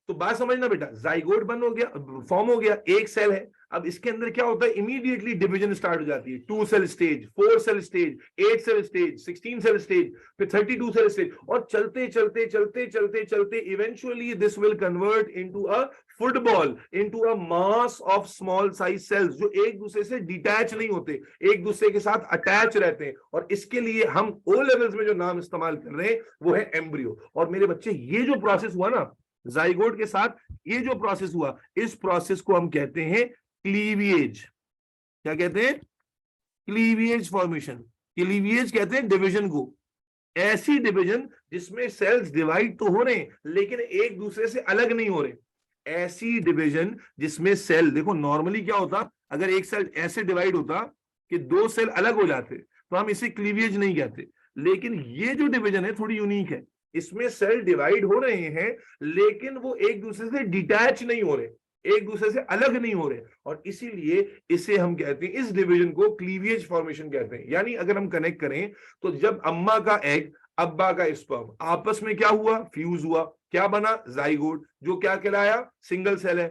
Speaker 2: तो बात समझना बेटा, जाइगोट बन हो गया, फॉर्म हो गया, एक सेल है। अब इसके अंदर क्या होता है, इमीडिएटली डिवीजन स्टार्ट हो जाती है। 2 cell stage, 4 cell stage, 8 cell stage, 16 cell stage, फिर 32 सेल स्टेज, और चलते eventually this will convert into a football, into a mass of small size cells, जो एक दूसरे से डिटैच नहीं होते, एक दूसरे के साथ अटैच रहते हैं। और इसके लिए हम ओ लेवल्स में जो नाम इस्तेमाल कर रहे हैं वो है एम्ब्रियो। और मेरे बच्चे, ये जो प्रोसेस हुआ ना जाइगोट के साथ, ये जो प्रोसेस हुआ, इस प्रोसेस को हम कहते हैं क्लीविएज। क्या कहते हैं? क्लीविएज फॉर्मेशन। क्लीविएज कहते हैं डिवीजन को, ऐसी डिवीजन जिसमें सेल्स डिवाइड तो हो रहे हैं लेकिन एक दूसरे से अलग नहीं हो रहे। ऐसी डिवीजन जिसमें सेल, देखो नॉर्मली क्या होता, अगर एक सेल ऐसे डिवाइड होता कि 2 सेल अलग हो जाते तो हम इसे क्लीविएज नहीं कहते। लेकिन ये जो डिवीजन है थोड़ी यूनिक है, इसमें सेल डिवाइड हो रहे हैं लेकिन वो एक दूसरे से डिटैच नहीं हो रहे, एक दूसरे से अलग नहीं हो रहे, और इसीलिए इसे हम कहते हैं, इस डिवीजन को क्लीविएज फॉर्मेशन कहते हैं। यानी अगर हम कनेक्ट करें तो जब अम्मा का एग अब्बा का स्पर्म आपस में क्या हुआ, फ्यूज हुआ, क्या बना, जाइगोट, जो क्या कहलाया, सिंगल सेल है।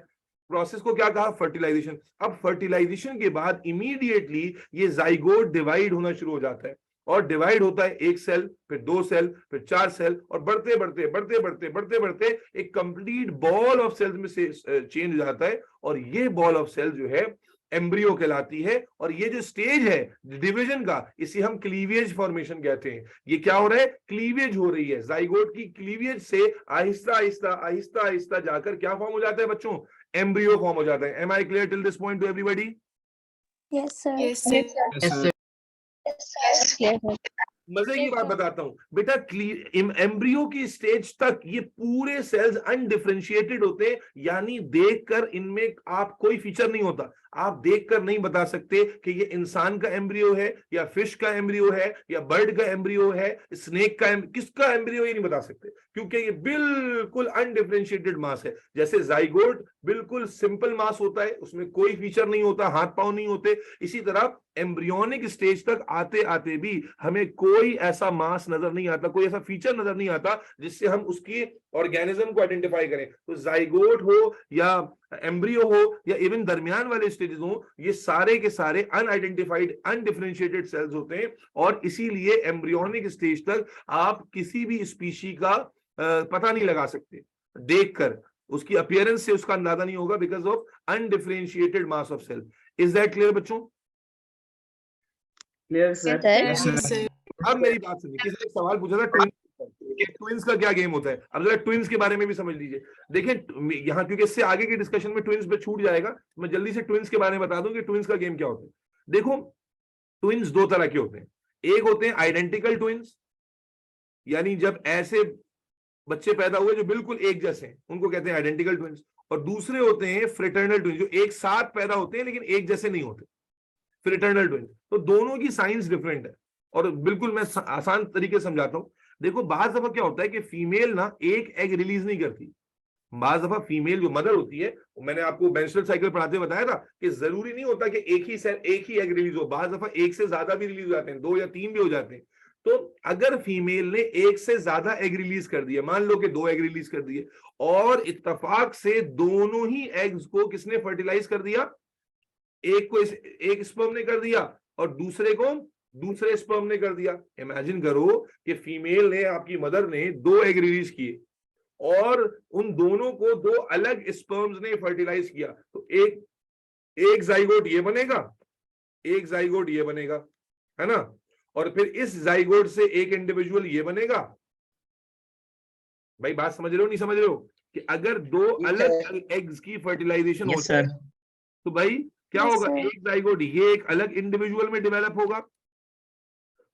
Speaker 2: प्रोसेस को क्या कहा, फर्टिलाइजेशन। अब फर्टिलाइजेशन के बाद इमीडिएटली ये जाइगोट डिवाइड होना शुरू हो जाता है, और डिवाइड होता है एक सेल, फिर 2 सेल, फिर 4 सेल, और बढ़ते बढ़ते बढ़ते बढ़ते बढ़ते बढ़ते एक कंप्लीट बॉल ऑफ सेल्स में से चेंज हो जाता है, और ये बॉल ऑफ सेल जो है एम्ब्रियो कहलाती है। और ये जो स्टेज है डिवीजन का, इसे हम क्लीविएज फॉर्मेशन कहते हैं। ये क्या हो रहा है, क्लीविएज हो रही है, जाइगोट की क्लीविएज से आहिस्ता आहिस्ता आहिस्ता आहिस्ता जाकर क्या फॉर्म हो जाता है बच्चों, एम्ब्रियो फॉर्म हो जाता है। Am I clear till this point to everybody?
Speaker 1: Yes, sir.
Speaker 3: Yes, sir.
Speaker 5: Yes, sir.
Speaker 2: मजे की बात बताता हूं बेटा, एम्ब्रियो की स्टेज तक ये पूरे सेल्स अनडिफरेंशिएटेड होते हैं, यानी देखकर इनमें आप कोई फीचर नहीं होता, आप देखकर नहीं बता सकते कि ये इंसान का एम्ब्रियो है या फिश का एम्ब्रियो है या बर्ड का एम्ब्रियो है, स्नेक का किसका एम्ब्रियो, ये नहीं बता सकते, क्योंकि ये बिल्कुल अनडिफरेंशिएटेड मास है। जैसे जाइगोट बिल्कुल सिंपल मास होता है, उसमें कोई फीचर नहीं होता, हाथ पांव नहीं होते, इसी तरह एम्ब्रियोनिक स्टेज तक आते आते भी हमें कोई ऐसा मास नजर नहीं आता, कोई ऐसा फीचर नजर नहीं आता जिससे हम उसकी ऑर्गेनिज्म को आइडेंटिफाई करें। तो जाइगोट हो या एम्ब्रियो हो या इवन दरमियान वाले स्टेजेस हो, ये सारे के सारे अनआइडेंटिफाइड अनडिफरेंशिएटेड सेल्स होते हैं, और इसीलिए एम्ब्रियोनिक स्टेज तक आप किसी भी स्पीशी का पता नहीं लगा सकते, देखकर उसकी अपीयरेंस से उसका अंदाजा नहीं होगा, because of undifferentiated mass of cell. Is that clear बच्चों?
Speaker 6: Clear sir?
Speaker 5: Yes, sir.
Speaker 2: अब मेरी बात सुनिए, किसी ने सवाल पूछा था ट्विंस का क्या गेम होता है, अब जरा ट्विंस के बारे में भी समझ लीजिए। देखिए यहाँ, क्योंकि इससे आगे की डिस्कशन में ट्विंस पे छूट जाएगा, मैं जल्दी से ट्विंस के बारे में बता दूं कि ट्विंस का गेम क्या होता है। देखो, ट्विंस 2 तरह के होते हैं, एक होते हैं आइडेंटिकल ट्विंस, यानी जब ऐसे बच्चे पैदा हुए जो बिल्कुल एक जैसे हैं, उनको कहते हैं आइडेंटिकल ट्विंस, और दूसरे होते हैं फ्रेटर्नल ट्विंस, जो एक साथ पैदा होते हैं लेकिन एक जैसे नहीं होते, फ्रेटर्नल ट्विंस। तो दोनों की साइंस डिफरेंट है, और बिल्कुल मैं आसान तरीके से समझाता हूं। देखो, बाज दफा क्या होता है कि फीमेल ना एक एग रिलीज नहीं करती, बाज दफा फीमेल जो मदर होती है, मैंने आपको मेंस्ट्रुअल साइकिल पढ़ाते बताया था कि जरूरी नहीं होता कि एक ही एग रिलीज हो, बाज दफा एक से ज्यादा भी रिलीज हो जाते हैं, 2 या 3 भी हो जाते हैं। तो अगर फीमेल ने एक से ज्यादा एग रिलीज कर दिया, मान लो कि 2 एग रिलीज कर दिए, और इत्तेफाक से दोनों ही एग्स को किसने फर्टिलाइज कर दिया, एक को एक स्पर्म ने कर दिया और दूसरे को दूसरे स्पर्म ने कर दिया। इमेजिन करो कि फीमेल ने, आपकी मदर ने 2 एग रिलीज किए और उन दोनों को 2 अलग स्पर्म्स ने फर्टिलाइज किया, तो एक जाइगोट ये बनेगा, एक जाइगोट ये बनेगा, है ना, और फिर इस जाइगोट से एक इंडिविजुअल ये बनेगा। भाई बात समझ रहे हो नहीं समझ रहे हो, कि अगर 2 अलग एग्स की फर्टिलाइजेशन हो जाए तो भाई क्या होगा, एक जाइगोट ये एक अलग इंडिविजुअल में डेवलप होगा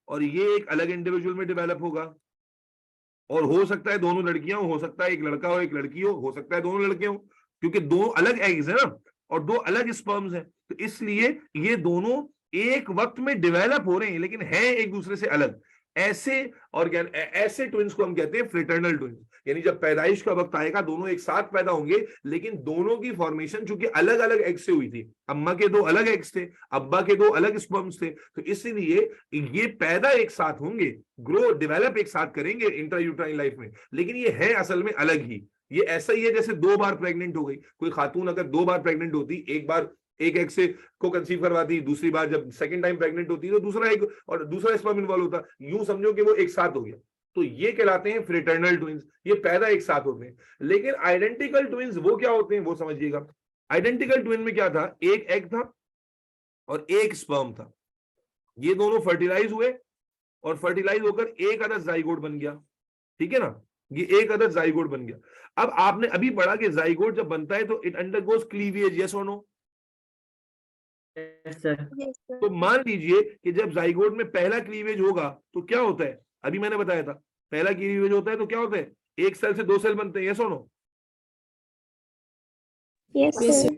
Speaker 2: और ये एक अलग इंडिविजुअल में डेवलप होगा, और हो सकता है दोनों लड़कियां हो सकता है एक लड़का हो एक लड़की हो सकता है दोनों लड़के हो, क्योंकि 2 अलग एग्स है ना और 2 अलग स्पर्म्स हैं, तो इसलिए ये दोनों एक वक्त में डेवलप हो रहे हैं लेकिन हैं एक दूसरे से अलग। ऐसे ट्विंस को हम कहते हैं फ्रेटर्नल ट्विंस, यानी जब पैदाइश का वक्त आएगा दोनों एक साथ पैदा होंगे, लेकिन दोनों की फॉर्मेशन चूंकि अलग अलग एग से हुई थी, अम्मा के 2 अलग एग्स थे, अब्बा के 2 अलग स्पर्म्स थे, तो इसलिए ये पैदा एक साथ होंगे, ग्रो डेवलप एक साथ करेंगे इंट्रायूट्राइन लाइफ में, लेकिन ये है असल में अलग ही। ये ऐसा ही है जैसे 2 बार प्रेग्नेंट हो गई, कोई खातून अगर 2 बार प्रेग्नेंट होती, एक बार एक एग से को कंसीव करवाती, दूसरी बार जब सेकंड टाइम प्रेग्नेंट होती है तो दूसरा एग और दूसरा स्पर्म इन्वॉल्व होता, यूं समझो कि वो एक साथ हो गया, तो ये कहलाते हैं फ्रेटर्नल ट्विंस, ये पैदा एक साथ होते हैं। लेकिन आइडेंटिकल ट्विंस वो क्या होते हैं वो समझिएगा। आइडेंटिकल ट्विन में क्या था, एक एग था और एक स्पर्म था, ये दोनों फर्टिलाइज हुए और फर्टिलाइज होकर एक अदद जाइगोट बन गया, ठीक है ना, ये एक अदद जाइगोट बन गया। अब आपने अभी पढ़ा कि जाइगोट जब बनता है तो इट अंडरगोस क्लीविएज, यस और नो?
Speaker 6: Yes, sir.
Speaker 2: तो मान लीजिए कि जब जाइगोट में पहला क्लीवेज होगा तो क्या होता है, अभी मैंने बताया था पहला क्लीवेज होता है तो क्या होता है, एक सेल से 2 सेल बनते हैं, यस और नो?
Speaker 1: Yes, sir.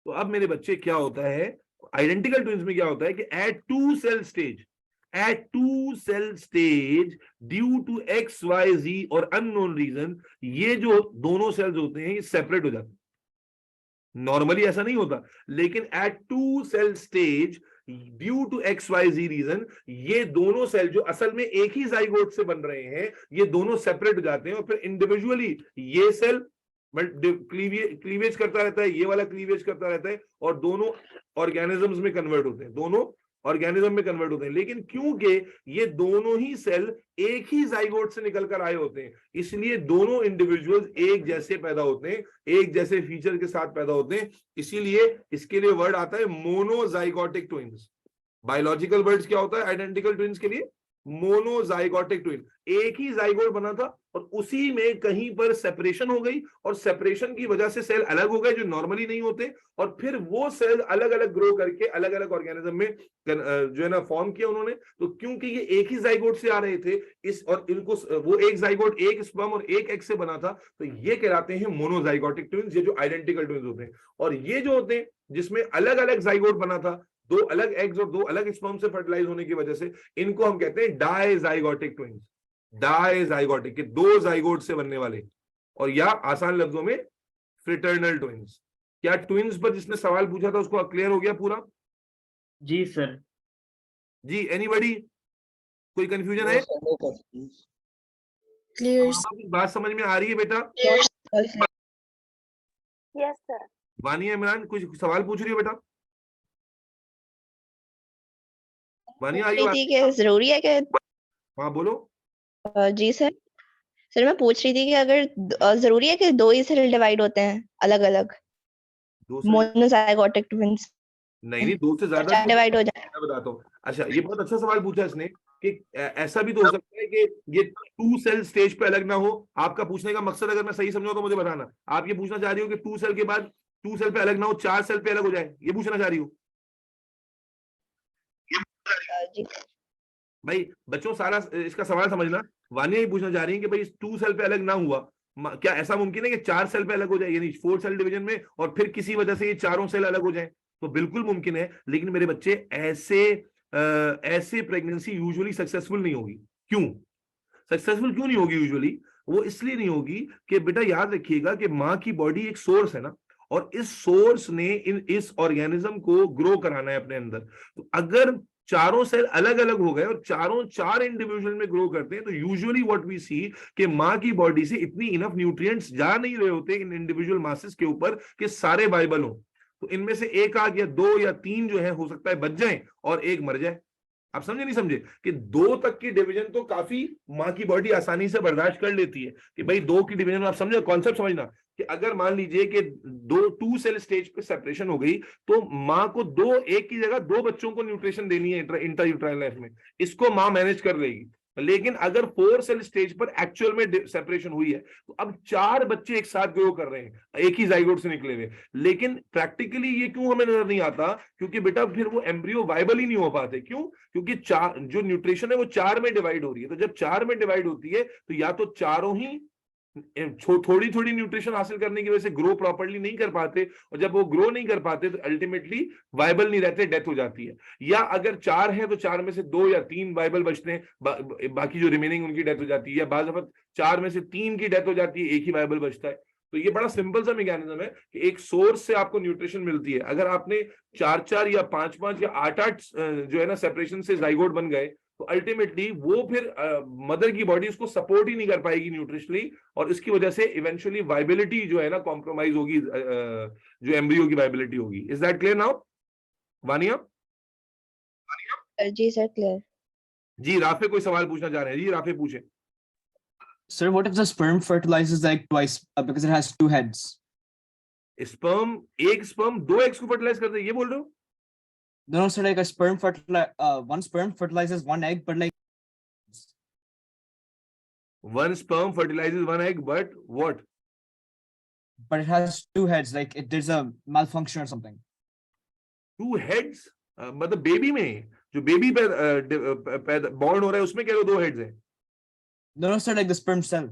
Speaker 2: तो अब मेरे बच्चे क्या होता है, आइडेंटिकल ट्विंस में क्या होता है कि at 2 cell stage due to XYZ और अननोन रीजन, ये जो दोनों सेल्स होते हैं ये सेपरेट हो जाते हैं, नॉर्मली ऐसा नहीं होता, लेकिन at 2 cell stage due to XYZ reason ये दोनों सेल जो असल में एक ही जाइगोट से बन रहे हैं, ये दोनों सेपरेट हो जाते हैं और फिर इंडिविजुअली ये सेल क्लीवेज करता रहता है, ये वाला क्लीवेज करता रहता है और दोनों ऑर्गेनिजम्स में कन्वर्ट होते हैं, दोनों ऑर्गेनिज्म में कन्वर्ट होते हैं। लेकिन क्योंकि ये दोनों ही सेल एक ही जाइगोट से निकलकर आए होते हैं, इसलिए दोनों इंडिविजुअल्स एक जैसे पैदा होते हैं, एक जैसे फीचर के साथ पैदा होते हैं। इसीलिए इसके लिए वर्ड आता है मोनोजाइगोटिक ट्विंस। बायोलॉजिकल वर्ड्स क्या होता है आइडेंटिकल ट्विंस के लिए? Monozygotic twin. एक ही जाइगोट बना था और उसी में कहीं पर सेपरेशन हो गई और सेपरेशन की वजह से सेल अलग हो गए जो नॉर्मली नहीं होते, और फिर वो सेल अलग अलग ग्रो करके अलग अलग ऑर्गेनिज्म में जो है ना फॉर्म किया उन्होंने। तो क्योंकि ये एक ही जाइगोट से आ रहे थे इस, और इनको वो एक जाइगोट एक स्पर्म और एक एग से बना था, तो ये कहलाते हैं मोनोजाइगोटिक ट्विंस, ये जो आइडेंटिकल ट्विंस होते हैं। और ये जो होते हैं जिसमें अलग अलग जाइगोट बना था, दो अलग एग्स और दो अलग स्पर्म से फर्टिलाइज होने की वजह से, इनको हम कहते हैं डायजाइगोटिक ट्विंस। डायजाइगोटिक के दो जाइगोट से बनने वाले, और या आसान लफ्जों में फ्रेटर्नल ट्विंस। क्या ट्विंस पर जिसने सवाल पूछा था उसको क्लियर हो गया पूरा?
Speaker 6: जी सर।
Speaker 2: जी, एनीबॉडी? कोई कंफ्यूजन है?
Speaker 3: Clear.
Speaker 2: बात समझ में आ रही है बेटा?
Speaker 1: Yes, sir.
Speaker 2: वानिया इमरान कुछ सवाल पूछ रही है बेटा? वानिया आई
Speaker 3: थी कि जरूरी है कि
Speaker 2: हाँ बोलो।
Speaker 3: जी सर। सर मैं पूछ रही थी कि अगर जरूरी है कि दो ही सेल डिवाइड होते हैं अलग अलग,
Speaker 2: दो से
Speaker 3: मोनोजाइगोटिक ट्विंस
Speaker 2: नहीं, दो से ज्यादा
Speaker 3: डिवाइड हो जाए?
Speaker 2: मैं बताता हूँ। अच्छा, ये बहुत अच्छा सवाल पूछा इसने कि ऐसा भी तो हो सकता है कि ये 2 सेल स्टेज पे अलग ना हो। आपका पूछने का मकसद अगर मैं सही समझा तो मुझे बताना। आप ये पूछना चाह रही हो कि 2 सेल के बाद 2 सेल पे अलग ना हो, 4 सेल पे अलग हो जाए, ये पूछना चाह रही हो?
Speaker 3: जी
Speaker 2: भाई बच्चों सारा इसका सवाल समझना। वानिया ही पूछना चाह रही है कि भाई 2 सेल पे अलग ना हुआ, क्या ऐसा मुमकिन है कि 4 सेल पे अलग हो जाए, यानी 4 सेल डिवीजन में, और फिर किसी वजह से ये चारों सेल अलग हो जाए? तो बिल्कुल मुमकिन है, लेकिन मेरे बच्चे ऐसे प्रेगनेंसी यूजुअली सक्सेसफुल नहीं होगी। क्यों सक्सेसफुल क्यों नहीं होगी यूजुअली? वो इसलिए नहीं होगी कि बेटा याद रखिएगा कि माँ की बॉडी एक सोर्स है ना, और इस सोर्स ने इस ऑर्गेनिज्म को ग्रो कराना है अपने अंदर। तो अगर चारों सेल अलग अलग हो गए और चारों 4 इंडिविजुअल में ग्रो करते हैं, तो यूजुअली व्हाट वी सी कि माँ की बॉडी से इतनी इनफ न्यूट्रिएंट्स जा नहीं रहे होते इन इंडिविजुअल मासेस के ऊपर कि सारे वाइबल हो। तो इनमें से एक आध या 2 या 3 जो है हो सकता है बच जाए और एक मर जाए। आप समझे नहीं समझे कि 2 तक की डिवीजन तो काफी माँ की बॉडी आसानी से बर्दाश्त कर लेती है कि भाई 2 की डिवीजन। आप समझो कॉन्सेप्ट समझना कि अगर मान लीजिए कि 2 सेल स्टेज पे सेपरेशन हो गई, तो माँ को एक की जगह 2 बच्चों को न्यूट्रिशन देनी है इंट्रायूट्राइन लाइफ में, इसको माँ मैनेज कर लेगी। लेकिन अगर 4 सेल स्टेज पर एक्चुअल में सेपरेशन हुई है, तो अब 4 बच्चे एक साथ ग्रो कर रहे हैं एक ही जाइगोट से निकले हुए। लेकिन प्रैक्टिकली ये क्यों हमें नजर नहीं आता? क्योंकि बेटा फिर वो एम्ब्रियो वाइबल ही नहीं हो पाते। क्यों? क्योंकि जो न्यूट्रिशन है वो 4 में डिवाइड हो रही है। तो जब 4 में डिवाइड होती है, तो या तो चारों ही थोड़ी थोड़ी न्यूट्रिशन हासिल करने की वजह से ग्रो प्रॉपर्ली नहीं कर पाते, और जब वो ग्रो नहीं कर पाते तो अल्टीमेटली वाइबल नहीं रहते, डेथ हो जाती है। या अगर 4 है तो 4 में से 2 या 3 वाइबल बचते हैं, बाकी जो रिमेनिंग उनकी डेथ हो जाती है, या बाज़ दफा 4 में से 3 की डेथ हो जाती है, एक ही वाइबल बचता है। तो ये बड़ा सिंपल सा मैकेनिज्म है कि एक सोर्स से आपको न्यूट्रिशन मिलती है। अगर आपने 4 या 5 या 8 जो है ना सेपरेशन से जाइगोट बन गए, तो अल्टीमेटली वो फिर मदर की बॉडी उसको सपोर्ट ही नहीं कर पाएगी न्यूट्रिशनली, और इसकी वजह से इवेंचुअली वाइबिलिटी जो है ना कॉम्प्रोमाइज होगी, जो एम्ब्रियो की वाइबिलिटी होगी। Is that clear now Vania?
Speaker 3: जी सर क्लियर।
Speaker 2: जी राफे कोई सवाल पूछना चाह रहे हैं? जी राफे पूछे।
Speaker 5: Sir, what if the sperm fertilizes the egg twice because it has 2 heads?
Speaker 2: एक स्पर्म 2 एग्स को फर्टिलाइज करते हैं, ये बोल रहे हो?
Speaker 5: No, sir, like one sperm fertilizes 1 egg, but like
Speaker 2: One sperm fertilizes 1 egg, but what?
Speaker 5: but it has 2 heads, like there's a malfunction or something.
Speaker 2: 2 heads? मतलब बेबी में जो बेबी बॉर्न हो रहा है उसमें कह रहे हो 2 हेड्स हैं?
Speaker 5: No, sir, like the sperm cell.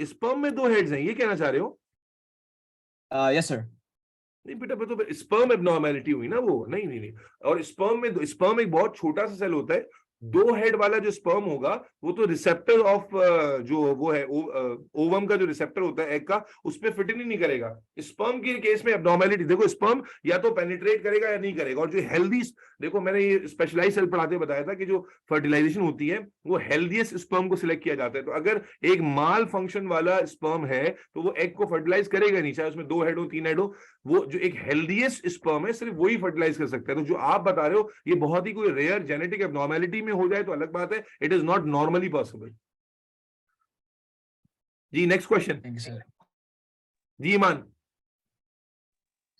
Speaker 2: Sperm में 2 हेड्स हैं, ये कहना चाह रहे हो?
Speaker 5: Yes, sir.
Speaker 2: नहीं बेटा, तो स्पर्म एब्नॉर्मैलिटी हुई ना वो। नहीं। और स्पर्म एक बहुत छोटा सा सेल होता है, दो हेड वाला जो स्पर्म होगा वो तो रिसेप्टर ऑफ जो वो है ओवम का जो रिसेप्टर होता है एग का, उस पर फिट नहीं करेगा। स्पर्म के केस में एब्नॉर्मेलिटी देखो, स्पर्म या तो पेनिट्रेट करेगा या नहीं करेगा। और जो हेल्दी, देखो मैंने ये स्पेशलाइज सेल पढ़ाते बताया था कि जो फर्टिलाइजेशन होती है वो हेल्दीएस्ट स्पर्म को सिलेक्ट किया जाता है। तो अगर एक माल फंक्शन वाला स्पर्म है तो वो एग को फर्टिलाइज करेगा नहीं, चाहे उसमें 2 हेड हो 3 हेड हो। वो जो एक हेल्दीएस्ट स्पर्म है सिर्फ वही फर्टिलाइज कर सकता है। तो जो आप बता रहे हो ये बहुत ही कोई रेयर जेनेटिक एब्नॉर्मेलिटी में हो जाए तो अलग बात है, it is not normally possible. जी next question.
Speaker 5: Thank you, sir.
Speaker 2: जी Iman.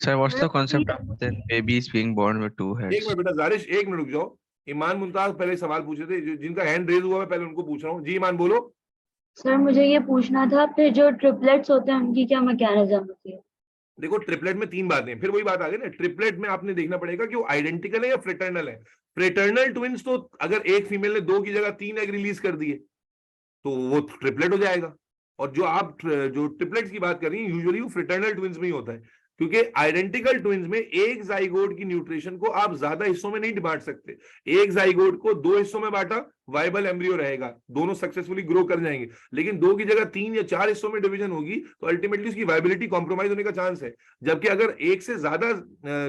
Speaker 8: Sir, what's the concept of then babies being born with 2
Speaker 2: एक
Speaker 8: heads?
Speaker 2: मिनट बेटा, जारिश एक मिनट रुक जाओ। ईमान मुमताज पहले सवाल पूछे थे, जिनका हैंड रेज हुआ मैं पहले उनको पूछ रहा हूँ। जी ईमान बोलो।
Speaker 1: सर मुझे ये पूछना था, फिर जो ट्रिपलेट्स होते हैं उनकी क्या मैकेनिज्म होती है?
Speaker 2: देखो ट्रिपलेट में 3 बातें, फिर वही बात आ गई ना, ट्रिपलेट में आपने देखना पड़ेगा कि वो आइडेंटिकल है या फ्रेटर्नल है। फ्रेटर्नल ट्विंस तो अगर एक फीमेल ने 2 की जगह 3 एग रिलीज कर दिए तो वो ट्रिपलेट हो जाएगा। और जो आप जो ट्रिपलेट्स की बात कर रही हैं यूजुअली वो फ्रेटर्नल ट्विंस में ही होता है, क्योंकि आइडेंटिकल ट्विंस में एक जाइगोट की न्यूट्रिशन को आप ज्यादा हिस्सों में नहीं बांट सकते। एक जाइगोट को 2 हिस्सों में बांटा, वाइबल एम्ब्रियो रहेगा, दोनों सक्सेसफुली ग्रो कर जाएंगे। लेकिन 2 की जगह 3 या 4 हिस्सों में डिवीजन होगी तो अल्टीमेटली उसकी वाइबिलिटी कॉम्प्रोमाइज होने का चांस है। जबकि अगर एक से ज्यादा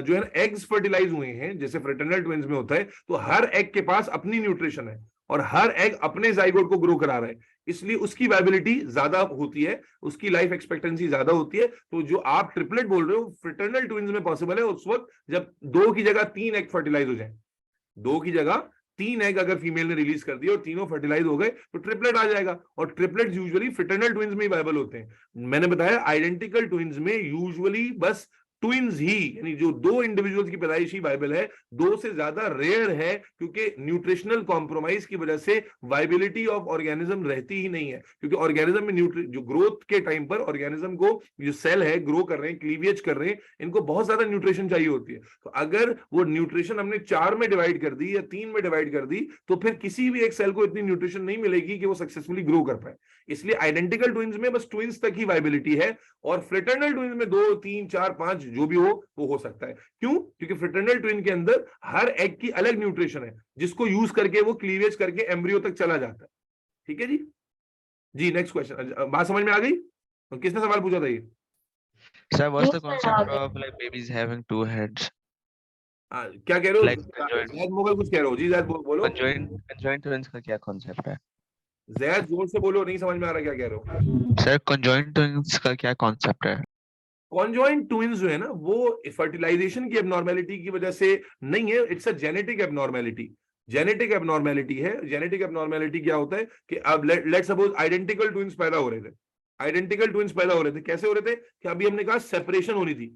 Speaker 2: जो है ना एग्स फर्टिलाइज हुए हैं जैसे फ्रेटर्नल ट्विंस में होता है, तो हर एग के पास अपनी न्यूट्रिशन है और हर एग अपने जाइगोट को ग्रो करा रहा है, इसलिए उसकी वाइबिलिटी ज्यादा होती है, उसकी लाइफ एक्सपेक्टेंसी ज्यादा होती है। तो जो आप ट्रिपलेट बोल रहे हो फ्रेटर्नल ट्विंस में पॉसिबल है उस वक्त जब 2 की जगह 3 एग फर्टिलाइज हो जाए। 2 की जगह 3 एग अगर फीमेल ने रिलीज कर दिए और तीनों फर्टिलाइज हो गए तो ट्रिपलेट आ जाएगा। और ट्रिपलेट यूजुअली फ्रेटर्नल ट्विंस में ही वायबल होते हैं। मैंने बताया आइडेंटिकल ट्विंस में यूजुअली बस ट्विंस ही, यानी जो 2 इंडिविजुअल्स की पैदाइश ही वायबल है, 2 से ज्यादा रेयर है, क्योंकि न्यूट्रिशनल कॉम्प्रोमाइज की वजह से वाइबिलिटी ऑफ ऑर्गेनिज्म रहती ही नहीं है। क्योंकि ऑर्गेनिज्म में जो ग्रोथ के टाइम पर ऑर्गेनिज्म को जो सेल है ग्रो कर रहे हैं, क्लीवेज कर रहे हैं, इनको बहुत ज्यादा न्यूट्रिशन चाहिए होती है। तो अगर वो न्यूट्रिशन हमने 4 में डिवाइड कर दी या 3 में डिवाइड कर दी तो फिर किसी भी एक सेल को इतनी न्यूट्रिशन नहीं मिलेगी कि वो सक्सेसफुली ग्रो कर पाए। इसलिए आइडेंटिकल ट्विंस में बस ट्विंस तक ही वाइबिलिटी है, और फ्रेटर्नल ट्विंस में 2 3 4 5 जो भी हो वो हो सकता है। क्यों? क्योंकि फ्रेटर्नल ट्विन के अंदर हर एग की अलग न्यूट्रिशन है जिसको यूज करके वो क्लीवेज करके एम्ब्रियो तक चला जाता है। ठीक है जी। जी नेक्स्ट क्वेश्चन। बात समझ में आ गई? तो किसने सवाल पूछा था ये?
Speaker 8: Sir, what's the
Speaker 1: Yes, sir,
Speaker 8: concept
Speaker 1: uh
Speaker 8: of like babies having 2 heads?
Speaker 2: क्या कह रहे हो?
Speaker 8: Like conjoined,
Speaker 2: जैद मोगल कुछ कह रहे हो? जी जैद बोलो।
Speaker 8: conjoined twins का क्या concept है?
Speaker 2: जैद जोर से बोलो, नहीं समझ में आ रहा क्या कह रहे हो।
Speaker 8: Sir, conjoined twins का क्या concept है?
Speaker 2: कॉन्जॉइंट ट्विंस जो है ना वो फर्टिलाइजेशन की एबनॉर्मेलिटी की वजह से नहीं है, it's a genetic abnormality. Genetic abnormality है। जेनेटिक एबनॉर्मेलिटी क्या होता है कि अब लेट सपोज आइडेंटिकल ट्विंस पैदा हो रहे थे, आइडेंटिकल ट्विंस पैदा हो रहे थे, कैसे हो रहे थे कि अभी हमने कहा सेपरेशन होनी थी,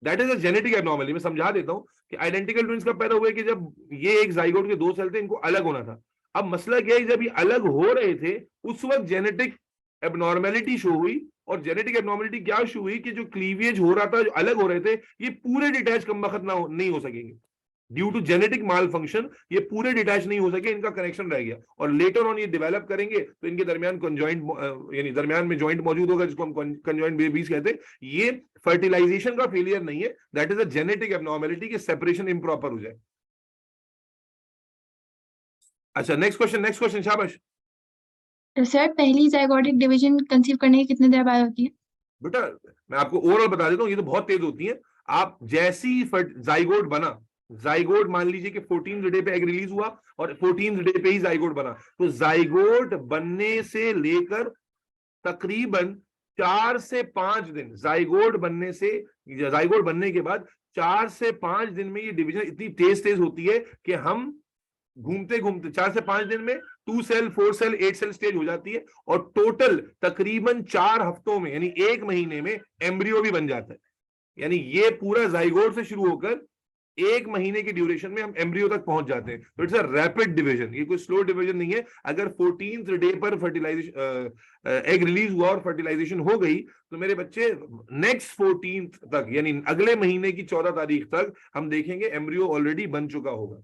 Speaker 2: that is a genetic abnormality. मैं समझा देता हूं कि आइडेंटिकल ट्विंस कब पैदा हुए कि जब ये एक जाइगोट के 2 सेल थे, इनको अलग होना था। अब मसला क्या है, जब ये अलग हो रहे थे उस वक्त जेनेटिक एबनॉर्मेलिटी शो हुई। और जेनेटिक एबनॉर्मेलिटी क्या शो हुई कि जो क्लीवेज हो रहा था, जो अलग हो रहे थे, ये पूरे डिटैच कमबख्त नहीं हो सकेंगे due to genetic malfunction. ये पूरे डिटैच नहीं हो सके, इनका कनेक्शन रह गया। और लेटर ऑन ये डेवलप करेंगे तो इनके दरमियान कंजॉइंट यानी दरमियान में जॉइंट मौजूद होगा, जिसको हम कंजॉइंट बेबीज कहते हैं। ये फर्टिलाइजेशन का फेलियर नहीं है, that is a genetic abnormality कि सेपरेशन इम्प्रॉपर हो जाए। अच्छा नेक्स्ट क्वेश्चन शाबाश।
Speaker 9: सर पहली जाइगोटिक डिवीजन कंसीव करने के कितने देर बाद होती है?
Speaker 2: बेटा मैं आपको ओवरऑल बता देता हूँ, ये तो बहुत तेज होती है। आप जैसी जाइगोट बना, जाइगोट मान लीजिए कि 14th डे पे एग रिलीज हुआ और 14th डे पे ही जाइगोट बना, तो जाइगोट बनने से लेकर तकरीबन 4 से 5 दिन, जाइगोट बनने के बाद 4 से 5 दिन में ये डिवीजन इतनी तेज होती है कि हम घूमते घूमते 4 से 5 दिन में 2 सेल 4 सेल 8 सेल स्टेज हो जाती है। और टोटल तकरीबन 4 हफ्तों में यानी 1 महीने में एम्ब्रियो भी बन जाता है। यानी ये पूरा जाइगोट से शुरू होकर 1 महीने की ड्यूरेशन में हम एम्ब्रियो तक पहुंच जाते हैं। तो इट्स अ रैपिड डिवीजन, ये कोई स्लो डिवीजन नहीं है। अगर 14th डे पर फर्टिलाइजेशन एग रिलीज हुआ और फर्टिलाइजेशन हो गई तो मेरे बच्चे नेक्स्ट 14th तक यानी अगले महीने की 14 तारीख तक हम देखेंगे एम्ब्रियो ऑलरेडी बन चुका होगा।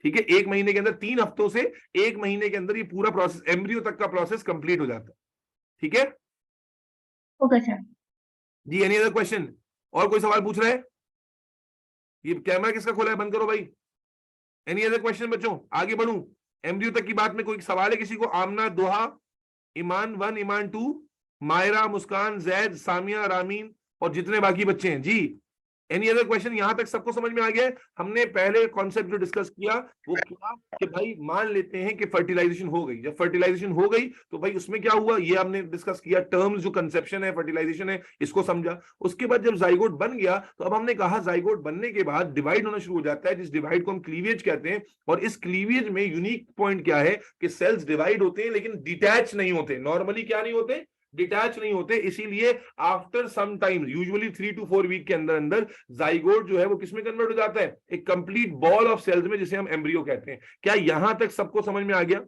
Speaker 2: ठीक है, 1 महीने के अंदर 3 हफ्तों से 1 महीने के अंदर ये पूरा प्रोसेस एम्ब्रियो तक का प्रोसेस कंप्लीट हो जाता है। ठीक है
Speaker 9: ओके सर।
Speaker 2: जी। Any other question? और कोई सवाल पूछ रहे हैं? ये कैमरा किसका खोला है? बंद करो भाई। एनी अदर क्वेश्चन बच्चों? आगे बढ़ूं एम्ब्रियो तक की बात में? कोई सवाल है किसी को? आमना, दोहा, ईमान 1, ईमान 2, मायरा, मुस्कान, जैद, सामिया, रामीन और जितने बाकी बच्चे हैं जी। Any other question? यहां तक सबको समझ में आ गया है? हमने पहले कॉन्सेप्ट जो डिस्कस किया वो क्या कि भाई मान लेते हैं कि फर्टिलाइजेशन हो गई। जब फर्टिलाइजेशन हो गई तो भाई उसमें क्या हुआ ये हमने डिस्कस किया। टर्म्स जो कंसेप्शन है, फर्टिलाइजेशन है, इसको समझा। उसके बाद जब जाइगोट बन गया तो अब हमने कहा जाइगोट बनने के बाद डिवाइड होना शुरू हो जाता है, जिस डिवाइड को हम क्लीवेज कहते हैं। और इस क्लीवेज में यूनिक पॉइंट क्या है कि सेल्स डिवाइड होते हैं लेकिन डिटैच नहीं होते। नॉर्मली क्या नहीं होते? डिटैच नहीं होते। इसीलिए after some time, usually 3 to 4 week के अंदर अंदर जाइगोट जो है वो किसमें कन्वर्ट हो जाता है? एक कंप्लीट बॉल ऑफ सेल्स में, जिसे हम एम्ब्रियो कहते हैं। क्या यहां तक सबको समझ में आ गया?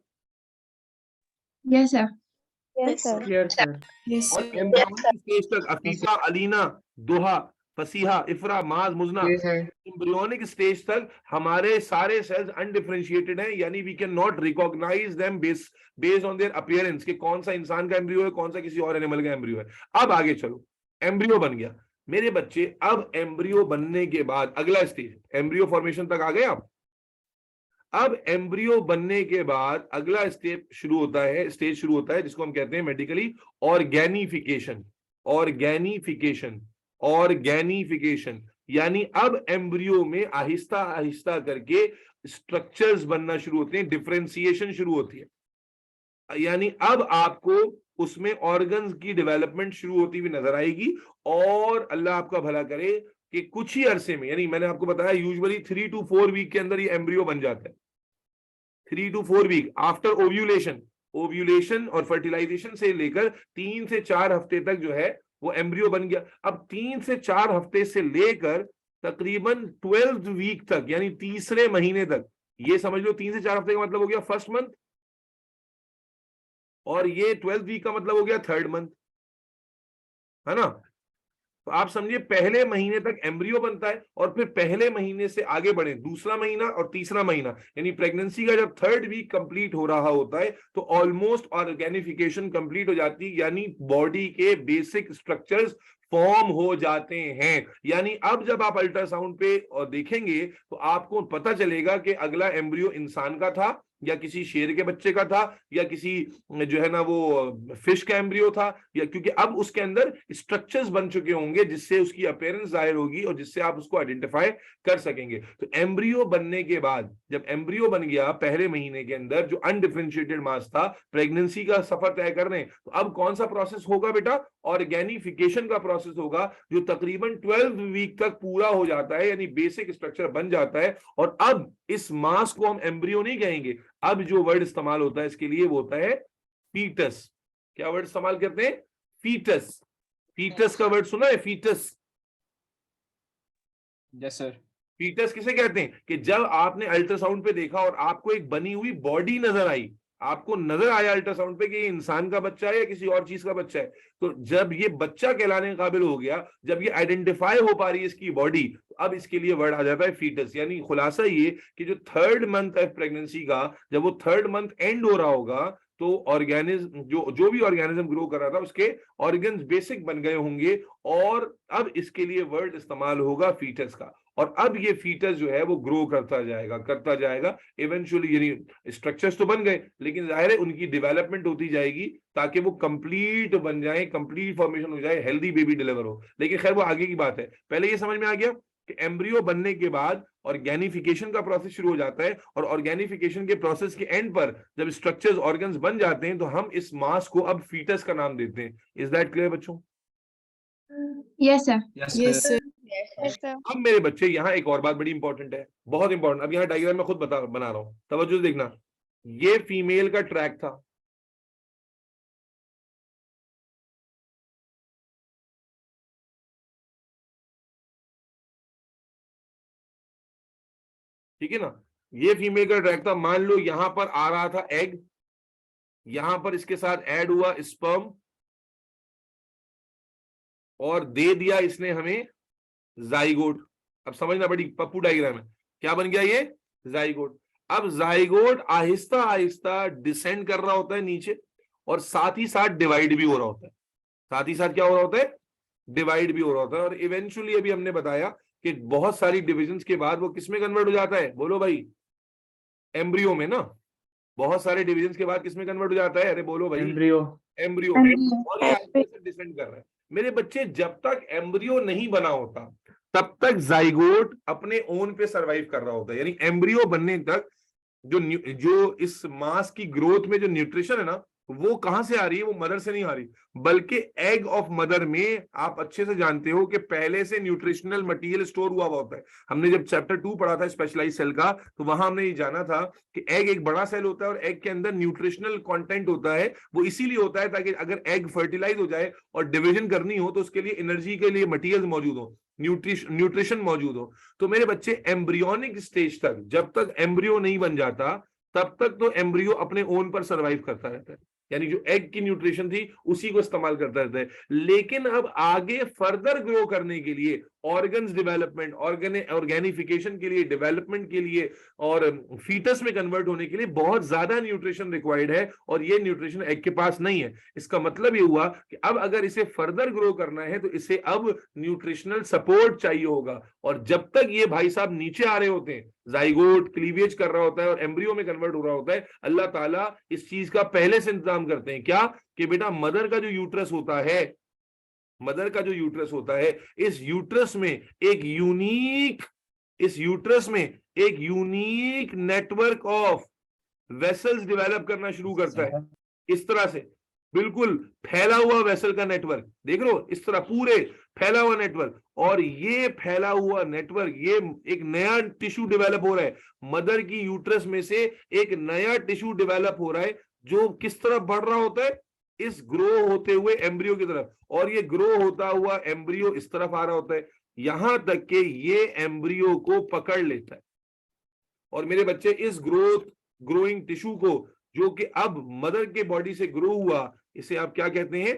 Speaker 9: Yes sir.
Speaker 6: Clear sir.
Speaker 2: और एम्ब्रियोनिक स्टेज तक अफीफा, अलीना, दोहा, फसीहा, इफरा, माज, मुजना, एम्ब्रियोनिक स्टेज तक हमारे सारे सेल्स अनडिफरेंशिएटेड हैं, यानी we can not recognise them based on their appearance कि कौन सा इंसान का एम्ब्रियो है, कौन सा किसी और एनिमल का एम्ब्रियो है। अब आगे चलो, एम्ब्रियो बन गया मेरे बच्चे। अब एम्ब्रियो बनने के बाद अगला स्टेज, एम्ब्रियो फॉर्मेशन तक आ गए आप। अब एम्ब्रियो बनने के बाद अगला स्टेज शुरू होता है जिसको हम कहते हैं मेडिकली ऑर्गेनिफिकेशन। ऑर्गेनिफिकेशन यानी अब एम्ब्रियो में आहिस्ता आहिस्ता करके स्ट्रक्चर्स बनना शुरू होते हैं, डिफरेंशिएशन शुरू होती है। यानी अब आपको उसमें ऑर्गन्स की डेवलपमेंट शुरू होती हुई नजर आएगी। और अल्लाह आपका भला करे कि कुछ ही अरसे में, यानी मैंने आपको बताया यूजुअली 3 to 4 वीक के अंदर ये एम्ब्रियो बन जाता है। 3 to 4 वीक आफ्टर ओव्यूलेशन और फर्टिलाइजेशन से लेकर 3 से 4 हफ्ते तक जो है वो एम्ब्रियो बन गया। अब 3 से 4 हफ्ते से लेकर तकरीबन 12th वीक तक, यानी तीसरे महीने तक, ये समझ लो 3 से 4 हफ्ते का मतलब हो गया फर्स्ट मंथ, और ये 12th वीक का मतलब हो गया थर्ड मंथ, है ना? तो आप समझिए पहले महीने तक एम्ब्रियो बनता है और फिर पहले महीने से आगे बढ़े दूसरा महीना और तीसरा महीना, यानी प्रेगनेंसी का जब थर्ड वीक कंप्लीट हो रहा होता है तो ऑलमोस्ट ऑर्गेनिफिकेशन कंप्लीट हो जाती है, यानी बॉडी के बेसिक स्ट्रक्चर्स फॉर्म हो जाते हैं। यानी अब जब आप अल्ट्रासाउंड पे देखेंगे तो आपको पता चलेगा कि अगला एम्ब्रियो इंसान का था या किसी शेर के बच्चे का था या किसी जो है ना वो फिश का एम्ब्रियो था, या क्योंकि अब उसके अंदर स्ट्रक्चर्स बन चुके होंगे जिससे उसकी अपीयरेंस जाहिर होगी और जिससे आप उसको आइडेंटिफाई कर सकेंगे। तो एम्ब्रियो बनने के बाद, जब एम्ब्रियो बन गया पहले महीने के अंदर, जो अनडिफरेंशिएटेड मास था, प्रेगनेंसी का सफर तय करने, तो अब कौन सा प्रोसेस होगा बेटा? ऑर्गेनिफिकेशन का प्रोसेस होगा, जो तकरीबन 12 वीक तक पूरा हो जाता है, यानी बेसिक स्ट्रक्चर बन जाता है। और अब इस मास को हम एम्ब्रियो नहीं कहेंगे, अब जो वर्ड इस्तेमाल होता है इसके लिए वो होता है फीटस। क्या वर्ड इस्तेमाल करते हैं? फीटस। फीटस का वर्ड सुना है? फीटस।
Speaker 5: Yes sir.
Speaker 2: फीटस किसे कहते हैं? कि जब आपने अल्ट्रासाउंड पे देखा और आपको एक बनी हुई बॉडी नजर आई, आपको नजर आया अल्ट्रासाउंड पे कि ये इंसान का बच्चा है या किसी और चीज का बच्चा है, तो जब ये बच्चा कहलाने के काबिल हो गया, जब ये आइडेंटिफाई हो पा रही है इसकी बॉडी, तो अब इसके लिए वर्ड आ जाता है फीटस। यानी खुलासा ये कि जो थर्ड मंथ है प्रेगनेंसी का, जब वो थर्ड मंथ एंड हो रहा होगा तो ऑर्गेनिज्म जो भी ऑर्गेनिज्म ग्रो कर रहा था उसके ऑर्गन्स बेसिक बन गए होंगे, और अब इसके लिए वर्ड इस्तेमाल होगा फीटस का। और अब ये फीटस जो है वो ग्रो करता जाएगा इवेंचुअली, यानी स्ट्रक्चर्स तो बन गए लेकिन जाहिर है उनकी डेवलपमेंट होती जाएगी ताकि वो कंप्लीट बन जाए, कंप्लीट फॉर्मेशन हो जाए, हेल्दी बेबी डिलीवर हो। लेकिन खैर वो आगे की बात है। पहले ये समझ में आ गया कि एम्ब्रियो बनने के बाद ऑर्गेनिफिकेशन का प्रोसेस शुरू हो जाता है, और ऑर्गेनिफिकेशन के प्रोसेस के एंड पर जब स्ट्रक्चर्स ऑर्गन्स बन जाते हैं तो हम इस मास को अब फीटस का नाम देते हैं। इज दैट क्लियर बच्चों?
Speaker 9: Yes sir.
Speaker 5: Yes sir.
Speaker 4: Yes, sir.
Speaker 2: अब मेरे बच्चे यहाँ एक और बात बड़ी इंपॉर्टेंट है, बहुत इंपॉर्टेंट। अब यहाँ डायग्राम में खुद बना रहा हूं, तवज्जो से देखना। ये फीमेल का ट्रैक था, ठीक है ना? ये फीमेल का ट्रैक था। मान लो यहां पर आ रहा था एग, यहां पर इसके साथ ऐड हुआ स्पर्म, और दे दिया इसने हमें जाइगोट। अब समझना बड़ी पप्पू डायग्राम है। क्या बन गया ये? जाइगोट। अब जाइगोट आहिस्ता आहिस्ता डिसेंड कर रहा होता है नीचे, और साथ ही साथ डिवाइड भी हो रहा होता है। साथ ही साथ क्या हो रहा होता है? डिवाइड भी हो रहा होता है। और इवेंचुअली अभी हमने बताया कि बहुत सारी डिविजन्स के बाद वो किसमें कन्वर्ट हो जाता है? बोलो भाई, एम्ब्रियो में ना, बहुत सारे डिविजन के बाद किसमें कन्वर्ट हो जाता है? अरे बोलो भाई,
Speaker 6: एम्ब्रियो।
Speaker 2: एम्ब्रियो में। और ये आगे से डिसेंड कर रहा है। मेरे बच्चे, जब तक एम्ब्रियो नहीं बना होता तब तक जाइगोट अपने ओन पे सरवाइव कर रहा होता है। यानी एम्ब्रियो बनने तक जो इस मास की ग्रोथ में जो न्यूट्रिशन है ना, वो कहां से आ रही है? वो मदर से नहीं आ रही, बल्कि एग ऑफ मदर में आप अच्छे से जानते हो कि पहले से न्यूट्रिशनल मटेरियल स्टोर हुआ होता है। हमने जब चैप्टर 2 पढ़ा था स्पेशलाइज सेल का, तो वहां हमने ये जाना था कि एग एक बड़ा सेल होता है और एग के अंदर न्यूट्रिशनल कंटेंट होता है। वो इसीलिए होता है ताकि अगर एग फर्टिलाइज हो जाए और डिविजन करनी हो तो उसके लिए एनर्जी के लिए मटेरियल मौजूद हो, न्यूट्रिशन मौजूद हो। तो मेरे बच्चे, एम्ब्रियोनिक स्टेज तक जब तक एम्ब्रियो नहीं बन जाता तब तक तो एम्ब्रियो अपने ओन पर सरवाइव करता रहता है, यानी जो एग की न्यूट्रिशन थी उसी को इस्तेमाल करता रहता है। लेकिन अब आगे फर्दर ग्रो करने के लिए, ऑर्गन्स डेवलपमेंट, ऑर्गेनिफिकेशन के लिए, डेवलपमेंट के लिए और फीटस में कन्वर्ट होने के लिए बहुत ज्यादा न्यूट्रिशन रिक्वायर्ड है, और ये न्यूट्रिशन एग के पास नहीं है। इसका मतलब ये हुआ कि अब अगर इसे फर्दर ग्रो करना है तो इसे अब न्यूट्रिशनल सपोर्ट चाहिए होगा। और जब तक ये भाई साहब नीचे आ रहे होते हैं, जाइगोट क्लीवेज कर रहा होता है और एम्ब्रियो में कन्वर्ट हो रहा होता है, अल्लाह ताला इस चीज का पहले से इंतजाम करते हैं। क्या? कि बेटा, मदर का जो यूट्रस होता है, मदर का जो यूट्रस होता है, इस यूट्रस में एक unique network of vessels develop करना शुरू करता है। इस तरह से बिल्कुल फैला हुआ वेसल का नेटवर्क, देख लो, इस तरह पूरे फैला हुआ नेटवर्क। और ये फैला हुआ नेटवर्क, ये एक नया टिश्यू डेवलप हो रहा है। मदर की यूट्रस में से एक नया टिश्यू डेवलप हो रहा है, जो किस तरफ बढ़ रहा होता है? इस ग्रो होते हुए एम्ब्रियो की तरफ। और ये ग्रो होता हुआ एम्ब्रियो इस तरफ आ रहा होता है, यहां तक कि ये एम्ब्रियो को पकड़ लेता है। और मेरे बच्चे, इस ग्रोइंग टिश्यू को, जो कि अब मदर के बॉडी से ग्रो हुआ, इसे आप क्या कहते हैं?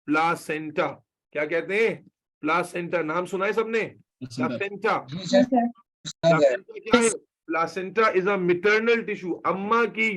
Speaker 2: प्लासेंटा। क्या कहते हैं? प्लासेंटा। नाम सुना है सबने? प्लासेंटा। प्लासेंटा क्या है? Placenta is a maternal tissue. अम्मा के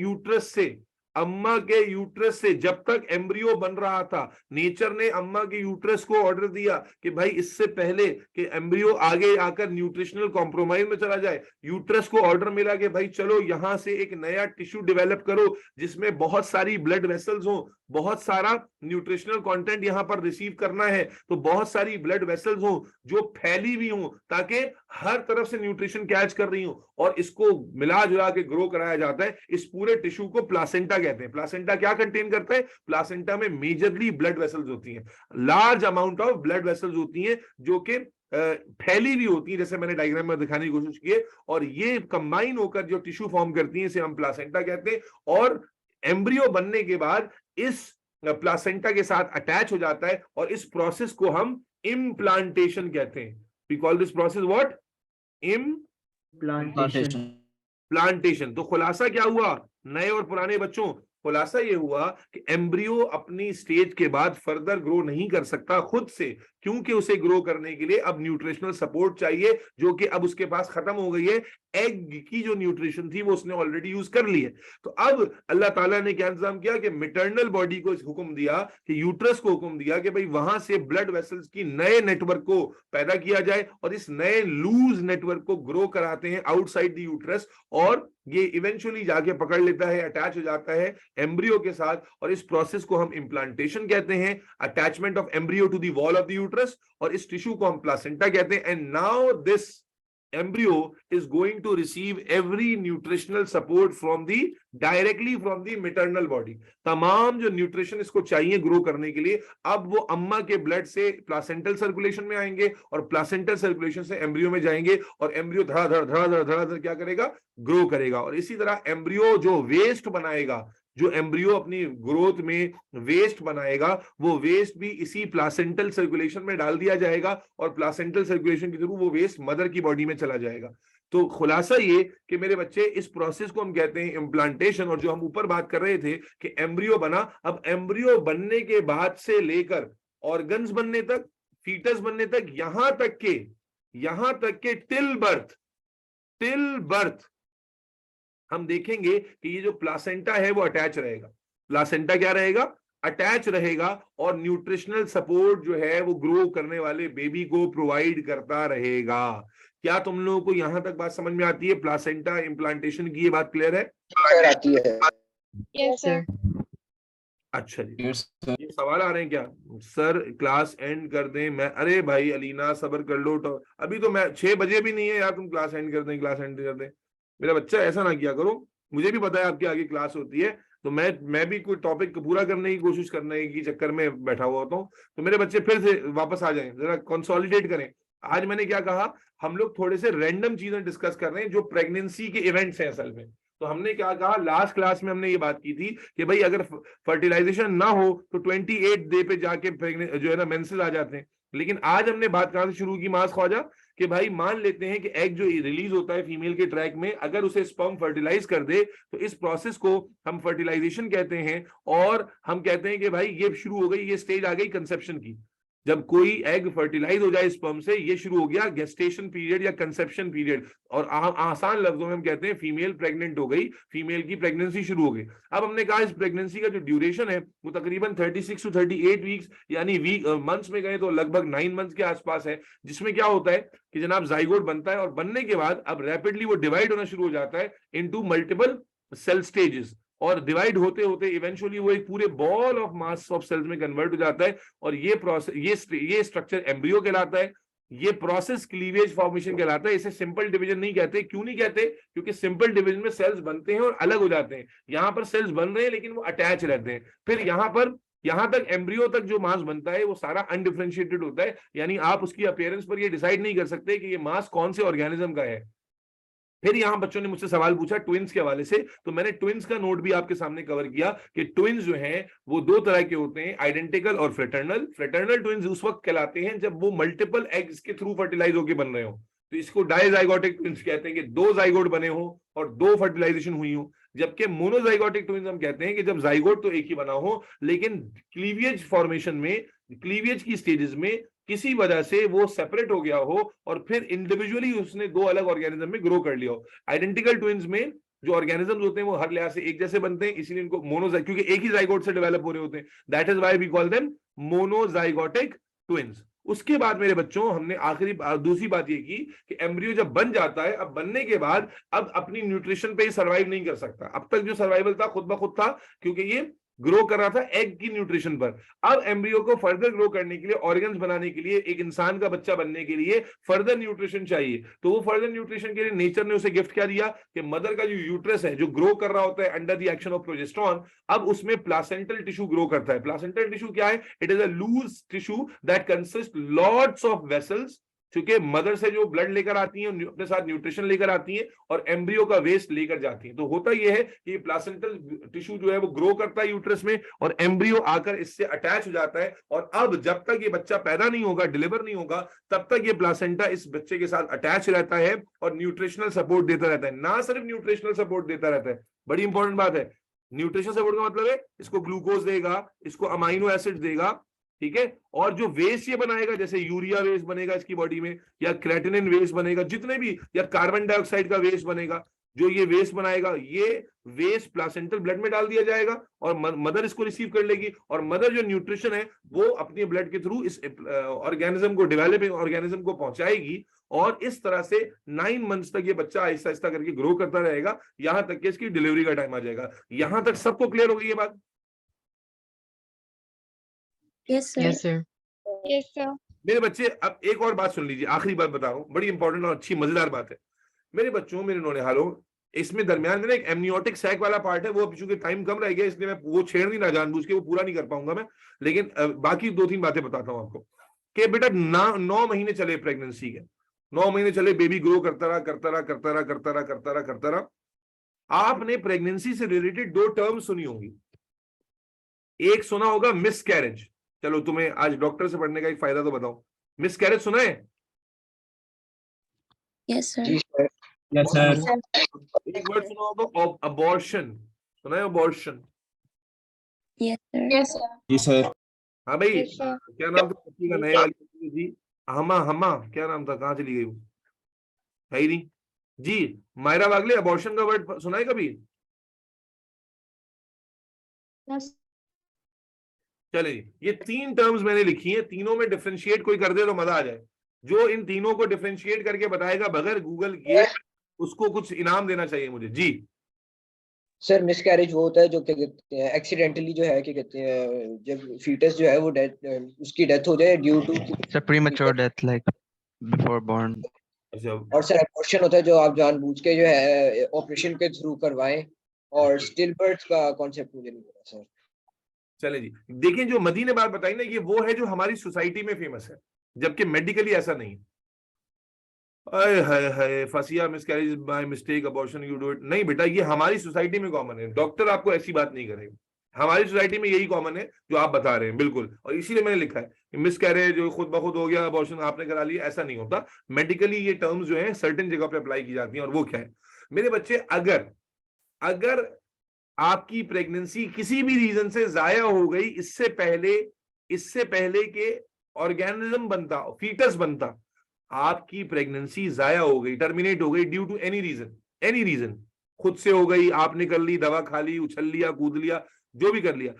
Speaker 2: यूट्रस से जब तक एम्ब्रियो बन रहा था, नेचर ने अम्मा के यूट्रस को ऑर्डर दिया कि भाई, इससे पहले कि एम्ब्रियो आगे आकर न्यूट्रिशनल कॉम्प्रोमाइज में चला जाए, यूट्रस को ऑर्डर मिला कि भाई चलो यहां से एक नया टिश्यू डेवलप करो जिसमें बहुत सारी ब्लड वेसल्स हो, बहुत सारा न्यूट्रिशनल कंटेंट यहां पर रिसीव करना है, तो बहुत सारी ब्लड वेसल्स हो जो फैली हुई हो, ताकि हर तरफ से न्यूट्रिशन कैच कर रही हो, और इसको मिला जुला के ग्रो कराया जाता है। इस पूरे टिश्यू को प्लासेंटा कहते हैं। प्लासेंटा क्या कंटेन करता है? प्लासेंटा में मेजरली ब्लड वेसल्स होती हैं, large amount of blood vessels होती हैं, जो कि फैली भी होती है, जैसे मैंने डायग्राम में दिखाने की कोशिश की है। और ये कंबाइन होकर जो टिश्यू फॉर्म करती है, इसे हम प्लासेंटा कहते हैं। और एम्ब्रियो बनने के बाद इस प्लासेंटा के साथ अटैच हो जाता है, और इस प्रोसेस को हम इम्प्लांटेशन कहते हैं। We call this process what? Plantation. तो खुलासा क्या हुआ नए और पुराने बच्चों? खुलासा ये हुआ कि एम्ब्रियो अपनी स्टेज के बाद फर्दर ग्रो नहीं कर सकता खुद से, क्योंकि उसे ग्रो करने के लिए अब न्यूट्रिशनल सपोर्ट चाहिए, जो कि अब उसके पास खत्म हो गई है। एग की जो न्यूट्रिशन थी वो उसने ऑलरेडी यूज कर ली है। तो अब अल्लाह ताला ने क्या इंतजाम किया कि मिटरनल बॉडी को हुक्म दिया, कि यूट्रस को हुक्म दिया कि भाई वहां से ब्लड वेसल्स की नए नेटवर्क को पैदा किया जाए, और इस नए लूज नेटवर्क को ग्रो कराते हैं आउटसाइड द यूट्रस, और ये इवेंचुअली जाके पकड़ लेता है, अटैच हो जाता है एम्ब्रियो के साथ। और इस प्रोसेस को हम इम्प्लांटेशन कहते हैं, attachment of embryo to the wall of the uterus, और इस टिश्यू को हम प्लासेंटा कहते हैं। And now this embryo is going to receive every nutritional support directly from the maternal body। तमाम जो न्यूट्रिशन इसको चाहिए ग्रो करने के लिए, अब वो अम्मा के ब्लड से प्लासेंटल सर्कुलेशन में आएंगे, और प्लासेंटल सर्कुलेशन से एम्ब्रियो में जाएंगे, और एम्ब्रियो धड़ाधड़ क्या करेगा? ग्रो करेगा। और इसी तरह एम्ब्रियो जो वेस्ट बनाएगा, जो एम्ब्रियो अपनी ग्रोथ में वेस्ट बनाएगा, वो वेस्ट भी इसी प्लासेंटल सर्कुलेशन में डाल दिया जाएगा, और प्लासेंटल सर्कुलेशन के थ्रू वो वेस्ट मदर की बॉडी में चला जाएगा। तो खुलासा ये कि मेरे बच्चे, इस प्रोसेस को हम कहते हैं इम्प्लांटेशन। और जो हम ऊपर बात कर रहे थे कि एम्ब्रियो बना, अब एम्ब्रियो बनने के बाद से लेकर ऑर्गन्स बनने तक, फीटस बनने तक, यहां तक के टिल बर्थ हम देखेंगे कि ये जो प्लासेंटा है वो अटैच रहेगा। प्लासेंटा क्या रहेगा? अटैच रहेगा, और न्यूट्रिशनल सपोर्ट जो है वो ग्रो करने वाले बेबी को प्रोवाइड करता रहेगा। क्या तुम लोगों को यहां तक बात समझ में आती है? प्लासेंटा इम्प्लांटेशन की ये बात क्लियर है?
Speaker 7: सर आती है।
Speaker 4: Yes, sir.
Speaker 2: अच्छा जी,
Speaker 5: Yes, sir.
Speaker 2: ये सवाल आ रहे हैं क्या? सर क्लास एंड कर दें? मैं, अरे भाई अलीना सब्र कर लो, तो अभी तो मैं 6 बजे भी नहीं है यार, तुम क्लास एंड कर दें, क्लास एंड कर दें। मेरा बच्चा ऐसा ना किया करो, मुझे भी पता है आपके आगे क्लास होती है, तो मैं भी कोई टॉपिक पूरा करने की कोशिश करने की चक्कर में बैठा हुआ होता हूँ। तो मेरे बच्चे फिर से वापस आ जाएं, जरा कंसोलिडेट करें। आज मैंने क्या कहा, हम लोग थोड़े से रैंडम चीजें डिस्कस कर रहे हैं जो प्रेगनेंसी के इवेंट्स हैं असल में। तो हमने क्या कहा, लास्ट क्लास में हमने ये बात की थी कि भाई अगर फर्टिलाइजेशन ना हो तो 28 डे पे जाके जो है ना मेंसेस आ जाते हैं। लेकिन आज हमने बात कहां से शुरू की मास ख्वाजा, कि भाई मान लेते हैं कि एग जो रिलीज होता है फीमेल के ट्रैक में, अगर उसे स्पर्म फर्टिलाइज कर दे तो इस प्रोसेस को हम फर्टिलाइजेशन कहते हैं, और हम कहते हैं कि भाई ये शुरू हो गई, ये स्टेज आ गई कंसेप्शन की। जब कोई एग फर्टिलाइज हो जाए स्पर्म से, ये शुरू हो गया गेस्टेशन पीरियड या कंसेप्शन पीरियड, और आसान लफ्जों में हम कहते हैं फीमेल प्रेग्नेंट हो गई, फीमेल की प्रेगनेंसी शुरू हो गई। अब हमने कहा इस प्रेगनेंसी का जो ड्यूरेशन है वो तकरीबन 36 टू 38 वीक्स, यानी मंथ्स में गए तो लगभग 9 मंथ्स के आसपास है, जिसमें क्या होता है कि जनाब जाइगोट बनता है, और बनने के बाद अब रैपिडली वो डिवाइड होना शुरू हो जाता है इनटू मल्टीपल सेल स्टेजेस, और डिवाइड होते होते इवेंचुअली वो एक पूरे ball of mass of cells में कन्वर्ट हो जाता है, और ये प्रोसेस, ये स्ट्रक्चर एम्ब्रियो कहलाता है। ये प्रोसेस क्लीवेज फॉर्मेशन कहलाता है। इसे सिंपल डिवीजन नहीं कहते। क्यों नहीं कहते? क्योंकि सिंपल डिवीजन में सेल्स बनते हैं और अलग हो जाते हैं, यहां पर सेल्स बन रहे हैं लेकिन वो अटैच रहते हैं। फिर यहां तक एम्ब्रियो तक जो मास बनता है वो सारा अनडिफरेंशिएटेड होता है, यानी आप उसकी अपीयरेंस पर ये डिसाइड नहीं कर सकते कि ये मास कौन से ऑर्गेनिज्म का है। फिर यहां बच्चों ने मुझसे सवाल पूछा ट्विंस के हवाले से, तो मैंने ट्विंस का नोट भी आपके सामने कवर किया कि ट्विंस जो हैं वो 2 तरह के होते हैं, आइडेंटिकल और फ्रेटर्नल। फ्रेटर्नल ट्विंस उस वक्त कहलाते हैं जब वो मल्टीपल एग्स के थ्रू फर्टिलाइज होकर बन रहे हो, तो इसको डाइजाइगोटिक ट्विंस कहते हैं कि 2 जाइगोट बने हो और 2 फर्टिलाइजेशन हुई हो। जबकि मोनोजाइगोटिक ट्विंस हम कहते हैं कि जब जाइगोट तो एक ही बना हो, लेकिन क्लीवियज फॉर्मेशन में, क्लीवियज की स्टेजेस में किसी वजह से वो सेपरेट हो गया हो और फिर इंडिविजुअली उसने 2 अलग ऑर्गेनिज्म में ग्रो कर लिया हो। आइडेंटिकल ट्विंस में जो ऑर्गेनिजम्स होते हैं वो हर लिहाज से एक जैसे बनते हैं, इसीलिए इनको मोनोजाइगोट, क्योंकि एक ही जाइगोट से डेवलप हो रहे होते हैं, that is why we call them monozygotic twins. उसके बाद मेरे बच्चों हमने दूसरी बात ये की कि एम्ब्रियो जब बन जाता है, अब बनने के बाद अब अपनी न्यूट्रिशन पे ही सर्वाइव नहीं कर सकता। अब तक जो सर्वाइवल था खुद ब खुद था, क्योंकि ये ग्रो कर रहा था एग की न्यूट्रिशन पर। अब एम्ब्रियो को फर्दर ग्रो करने के लिए, ऑर्गन्स बनाने के लिए, एक इंसान का बच्चा बनने के लिए फर्दर न्यूट्रिशन चाहिए। तो वो फर्दर न्यूट्रिशन के लिए नेचर ने उसे गिफ्ट क्या दिया कि मदर का जो यूट्रस है, जो ग्रो कर रहा होता है under the action of progesterone, अब उसमें प्लासेंटल टिश्यू ग्रो करता है। प्लासेंटल टिश्यू क्या है? It is a loose tissue that consist lots of vessels, क्योंकि मदर से जो ब्लड लेकर आती हैं अपने साथ न्यूट्रिशन लेकर आती हैं और एम्ब्रियो का वेस्ट लेकर जाती हैं। तो होता यह है कि प्लासेंटल टिश्यू जो है वो ग्रो करता है यूट्रस में, और एम्ब्रियो आकर इससे अटैच हो जाता है। और अब जब तक ये बच्चा पैदा नहीं होगा, डिलीवर नहीं होगा, तब तक ये प्लासेंटा इस बच्चे के साथ अटैच रहता है और न्यूट्रिशनल सपोर्ट देता रहता है। ना सिर्फ न्यूट्रिशनल सपोर्ट देता रहता है, बड़ी इंपॉर्टेंट बात है, न्यूट्रिशन सपोर्ट का मतलब है इसको ग्लूकोज देगा, इसको अमाइनो एसिड देगा, ठीक है, और जो वेस्ट ये बनाएगा, जैसे यूरिया वेस्ट बनेगा इसकी बॉडी में, या क्रेटिनिन वेस्ट बनेगा, जितने भी, या कार्बन डाइऑक्साइड का वेस्ट बनेगा, जो ये वेस्ट बनाएगा, ये वेस्ट प्लासेंटल ब्लड में डाल दिया जाएगा और मदर इसको रिसीव कर लेगी, और मदर जो न्यूट्रिशन है वो अपने ब्लड के थ्रू इस ऑर्गेनिज्म को, डेवलपिंग ऑर्गेनिज्म को पहुंचाएगी, और इस तरह से 9 मंथ्स तक ये बच्चा आहिस्ता आहिस्ता करके ग्रो करता रहेगा, यहां तक कि इसकी डिलीवरी का टाइम आ जाएगा। यहां तक सबको क्लियर हो गई ये बात?
Speaker 9: Yes, sir.
Speaker 5: Yes, sir.
Speaker 4: Yes, sir.
Speaker 2: मेरे बच्चे अब एक और बात सुन लीजिए, आखिरी बात बता रहा हूं, बड़ी इंपॉर्टेंट और अच्छी मजेदार बात है मेरे बच्चों, मेरे नौनिहालों। इसमें दरमियान में एक एमनियोटिक सैक वाला पार्ट है, वो चूंकि टाइम कम रह गया इसलिए मैं वो छेड़ नहीं, ना जानबूझ के वो पूरा नहीं कर पाऊंगा मैं, लेकिन बाकी 2-3 बातें बताता हूं आपको कि बेटा 9 महीने चले प्रेगनेंसी के, 9 महीने चले, बेबी ग्रो करता रहा करता रहा करता रहा करता रहा करता रहा करता रहा। आपने प्रेगनेंसी से रिलेटेड 2 टर्म सुनी होंगी। एक सुना होगा मिस कैरेज। चलो तुम्हें आज डॉक्टर से पढ़ने का एक फायदा तो बताओ, मिस कैरेज सुना है?
Speaker 9: Yes, sir.
Speaker 7: जी सर।
Speaker 5: Yes, sir.
Speaker 2: एक वर्ड सुना होगा अबॉर्शन, सुना है abortion?
Speaker 9: Yes, sir.
Speaker 4: Yes, sir.
Speaker 5: Yes, sir.
Speaker 2: हाँ भाई,
Speaker 4: Yes, sir.
Speaker 2: क्या नाम था बच्ची का, नए वाली जी? हमा क्या नाम था, कहाँ चली गई वो, है ही नहीं जी? मायरा वागले, अबॉर्शन का वर्ड सुना है कभी? चले, ये 3 टर्म्स मैंने लिखी हैं, तीनों में डिफरेंशिएट कोई कर दे तो मजा आ जाए। जो इन तीनों को डिफरेंशिएट करके बताएगा बगैर गूगल किए, उसको कुछ इनाम देना चाहिए मुझे। जी
Speaker 7: सर मिसकैरेज वो होता है जो क्या कहते हैं एक्सीडेंटली जो है क्या कहते हैं जब फीटस जो है वो उसकी डेथ हो जाए due to
Speaker 8: It's a premature death, like before born.
Speaker 2: अच्छा,
Speaker 7: और सर अबॉर्शन होता है जो आप जानबूझ के जो है ऑपरेशन के थ्रू करवाएं। और स्टिल बर्थ का कॉन्सेप्ट मुझे नहीं पता सर।
Speaker 2: चले जी। देखिए जो मदी ने बात बताई ना, ये वो है जो हमारी सोसाइटी में फेमस है, जबकि मेडिकली ऐसा नहीं है। अरे हाय हाय, फसिया miscarriage by mistake abortion you do it, नहीं बेटा, ये हमारी सोसाइटी में कॉमन है। डॉक्टर आपको ऐसी बात नहीं करेगा, हमारी सोसाइटी में यही कॉमन है जो आप बता रहे हैं, बिल्कुल। और इसीलिए मैंने लिखा है कि मिसकैरेज जो खुद ब खुद हो गया, अबॉर्शन आपने करा लिया, ऐसा नहीं होता। मेडिकली ये टर्म्स जो है सर्टेन जगह पे अप्लाई की जाती हैं। और वो क्या है मेरे बच्चे, अगर आपकी प्रेगनेंसी किसी भी रीजन से जाया हो गई, इससे पहले के ऑर्गेनिज्म बनता, फीटस बनता, आपकी प्रेगनेंसी जाया हो गई, टर्मिनेट हो गई ड्यू टू एनी रीजन, खुद से हो गई, आपने कर ली, दवा खा ली, उछल लिया, कूद लिया, जो भी कर लिया,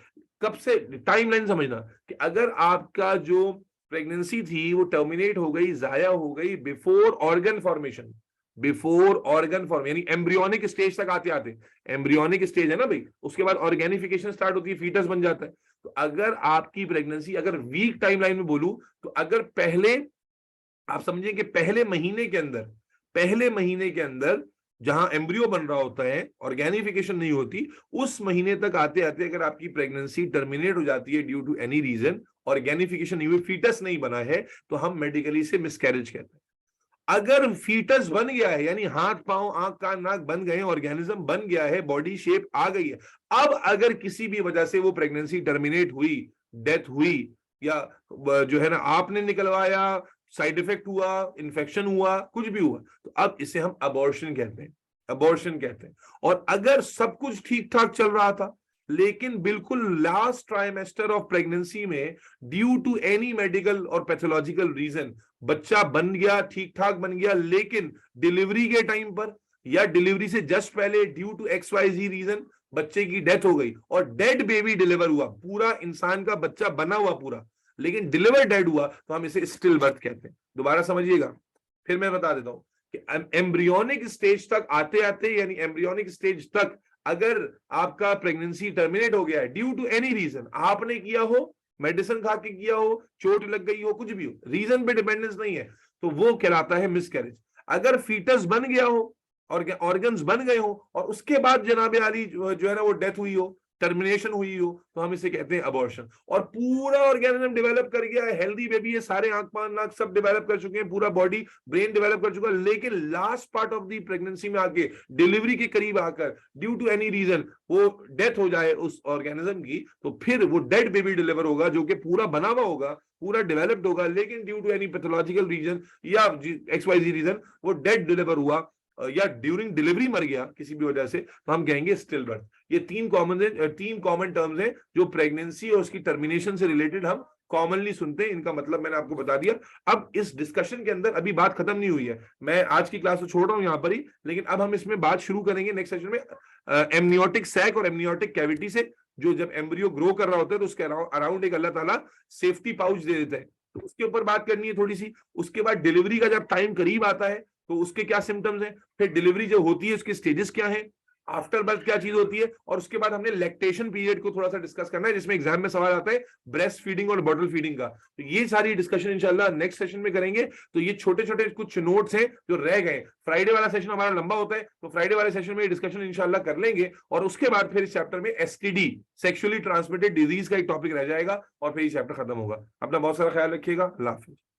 Speaker 2: कब से टाइमलाइन समझना कि अगर आपका जो प्रेगनेंसी थी वो टर्मिनेट हो गई, जाया हो गई बिफोर ऑर्गन फॉर्मेशन, यानी एम्ब्रियोनिक स्टेज तक आते आते, एम्ब्रियोनिक स्टेज है ना भाई, उसके बाद ऑर्गेनिफिकेशन स्टार्ट होती है, फीटस बन जाता है। तो अगर आपकी प्रेगनेंसी, अगर वीक टाइमलाइन में बोलूं तो, अगर पहले आप समझिए कि पहले महीने के अंदर जहां एम्ब्रियो बन रहा होता है, ऑर्गेनिफिकेशन नहीं होती, उस महीने तक आते आते अगर आपकी प्रेगनेंसी टर्मिनेट हो जाती है due to any reason, organification नहीं हुई, फीटस नहीं बना है, तो हम मेडिकली से मिसकैरेज कहते हैं। अगर फीटस बन गया है, यानी हाथ पांव आंख कान नाक बन गए, ऑर्गेनिज्म बन गया है, बॉडी शेप आ गई है, अब अगर किसी भी वजह से वो प्रेगनेंसी टर्मिनेट हुई, डेथ हुई, या जो है ना आपने निकलवाया, साइड इफेक्ट हुआ, इन्फेक्शन हुआ, कुछ भी हुआ, तो अब इसे हम अबॉर्शन कहते हैं। और अगर सब कुछ ठीक ठाक चल रहा था, लेकिन बिल्कुल लास्ट ट्राइमेस्टर ऑफ प्रेगनेंसी में ड्यू टू एनी मेडिकल और पैथोलॉजिकल रीजन बच्चा बन गया, ठीक ठाक बन गया, लेकिन डिलीवरी के टाइम पर या डिलीवरी से जस्ट पहले ड्यू टू XYZ रीजन बच्चे की डेथ हो गई और डेड बेबी डिलीवर हुआ, पूरा इंसान का बच्चा बना हुआ पूरा, लेकिन डिलीवर डेड हुआ, तो हम इसे स्टिल बर्थ कहते हैं। दोबारा समझिएगा, फिर मैं बता देता हूं कि एम्ब्रियोनिक स्टेज तक आते आते, यानी एम्ब्रियोनिक स्टेज तक अगर आपका प्रेगनेंसी टर्मिनेट हो गया है ड्यू टू एनी रीजन, आपने किया हो, मेडिसिन खा के किया हो, चोट लग गई हो, कुछ भी हो, रीजन पे डिपेंडेंस नहीं है, तो वो कहलाता है मिसकैरेज। अगर फीटस बन गया हो, ऑर्गन्स बन गए हो, और उसके बाद जनाबे आली जो है ना वो डेथ हुई हो, टर्मिनेशन हुई हो, तो हम इसे कहते हैं अबॉर्शन। और पूरा ऑर्गेनिज्म डेवलप कर गया है, हेल्दी बेबी है, सारे आंख पान नाक सब डेवलप कर चुके हैं, पूरा बॉडी ब्रेन डेवलप कर चुका है, लेकिन last part of the pregnancy में आके डिलीवरी के करीब आकर ड्यू टू एनी रीजन वो डेथ हो जाए उस ऑर्गेनिज्म की, तो फिर वो डेड बेबी डिलीवर होगा, जो कि पूरा बना हुआ होगा, पूरा डेवलप्ड होगा, लेकिन due to any pathological reason या XYZ रीजन वो डेड डिलीवर हुआ या ड्यूरिंग डिलीवरी मर गया किसी भी वजह से, तो हम कहेंगे स्टिल बर्थ। ये तीन कॉमन टर्म्स हैं जो प्रेगनेंसी और उसकी टर्मिनेशन से रिलेटेड हम कॉमनली सुनते हैं। इनका मतलब मैंने आपको बता दिया। अब इस डिस्कशन के अंदर अभी बात खत्म नहीं हुई है, मैं आज की क्लास को छोड़ रहा हूं यहां पर ही, लेकिन अब हम इसमें बात शुरू करेंगे नेक्स्ट सेशन में एमनियोटिक सैक और एमनियोटिक कैविटी से। जो जब एम्ब्रियो ग्रो कर रहा होता है तो उसके अराउंड एक अल्लाह ताला सेफ्टी पाउच दे देता है, तो उसके ऊपर बात करनी है थोड़ी सी। उसके बाद डिलीवरी का जब टाइम करीब आता है तो उसके क्या सिम्टम्स हैं, फिर डिलीवरी जो होती है उसके स्टेजेस क्या हैं, आफ्टर बर्थ क्या चीज होती है, और उसके बाद हमने लैक्टेशन पीरियड को थोड़ा सा डिस्कस करना है, जिसमें एग्जाम में सवाल आता है ब्रेस्ट फीडिंग और बॉटल फीडिंग का। तो ये सारी डिस्कशन इंशाल्लाह नेक्स्ट सेशन में करेंगे। तो ये छोटे छोटे कुछ नोट्स हैं जो रह गए। फ्राइडे वाला सेशन हमारा लंबा होता है, तो फ्राइडे वाले सेशन में ये डिस्कशन इंशाल्लाह कर लेंगे, और उसके बाद फिर इस चैप्टर में STD सेक्सुअली ट्रांसमिटेड डिजीज का एक टॉपिक रह जाएगा, और फिर ये चैप्टर खत्म होगा। अपना बहुत सारा ख्याल रखिएगा। अल्लाह हाफिज।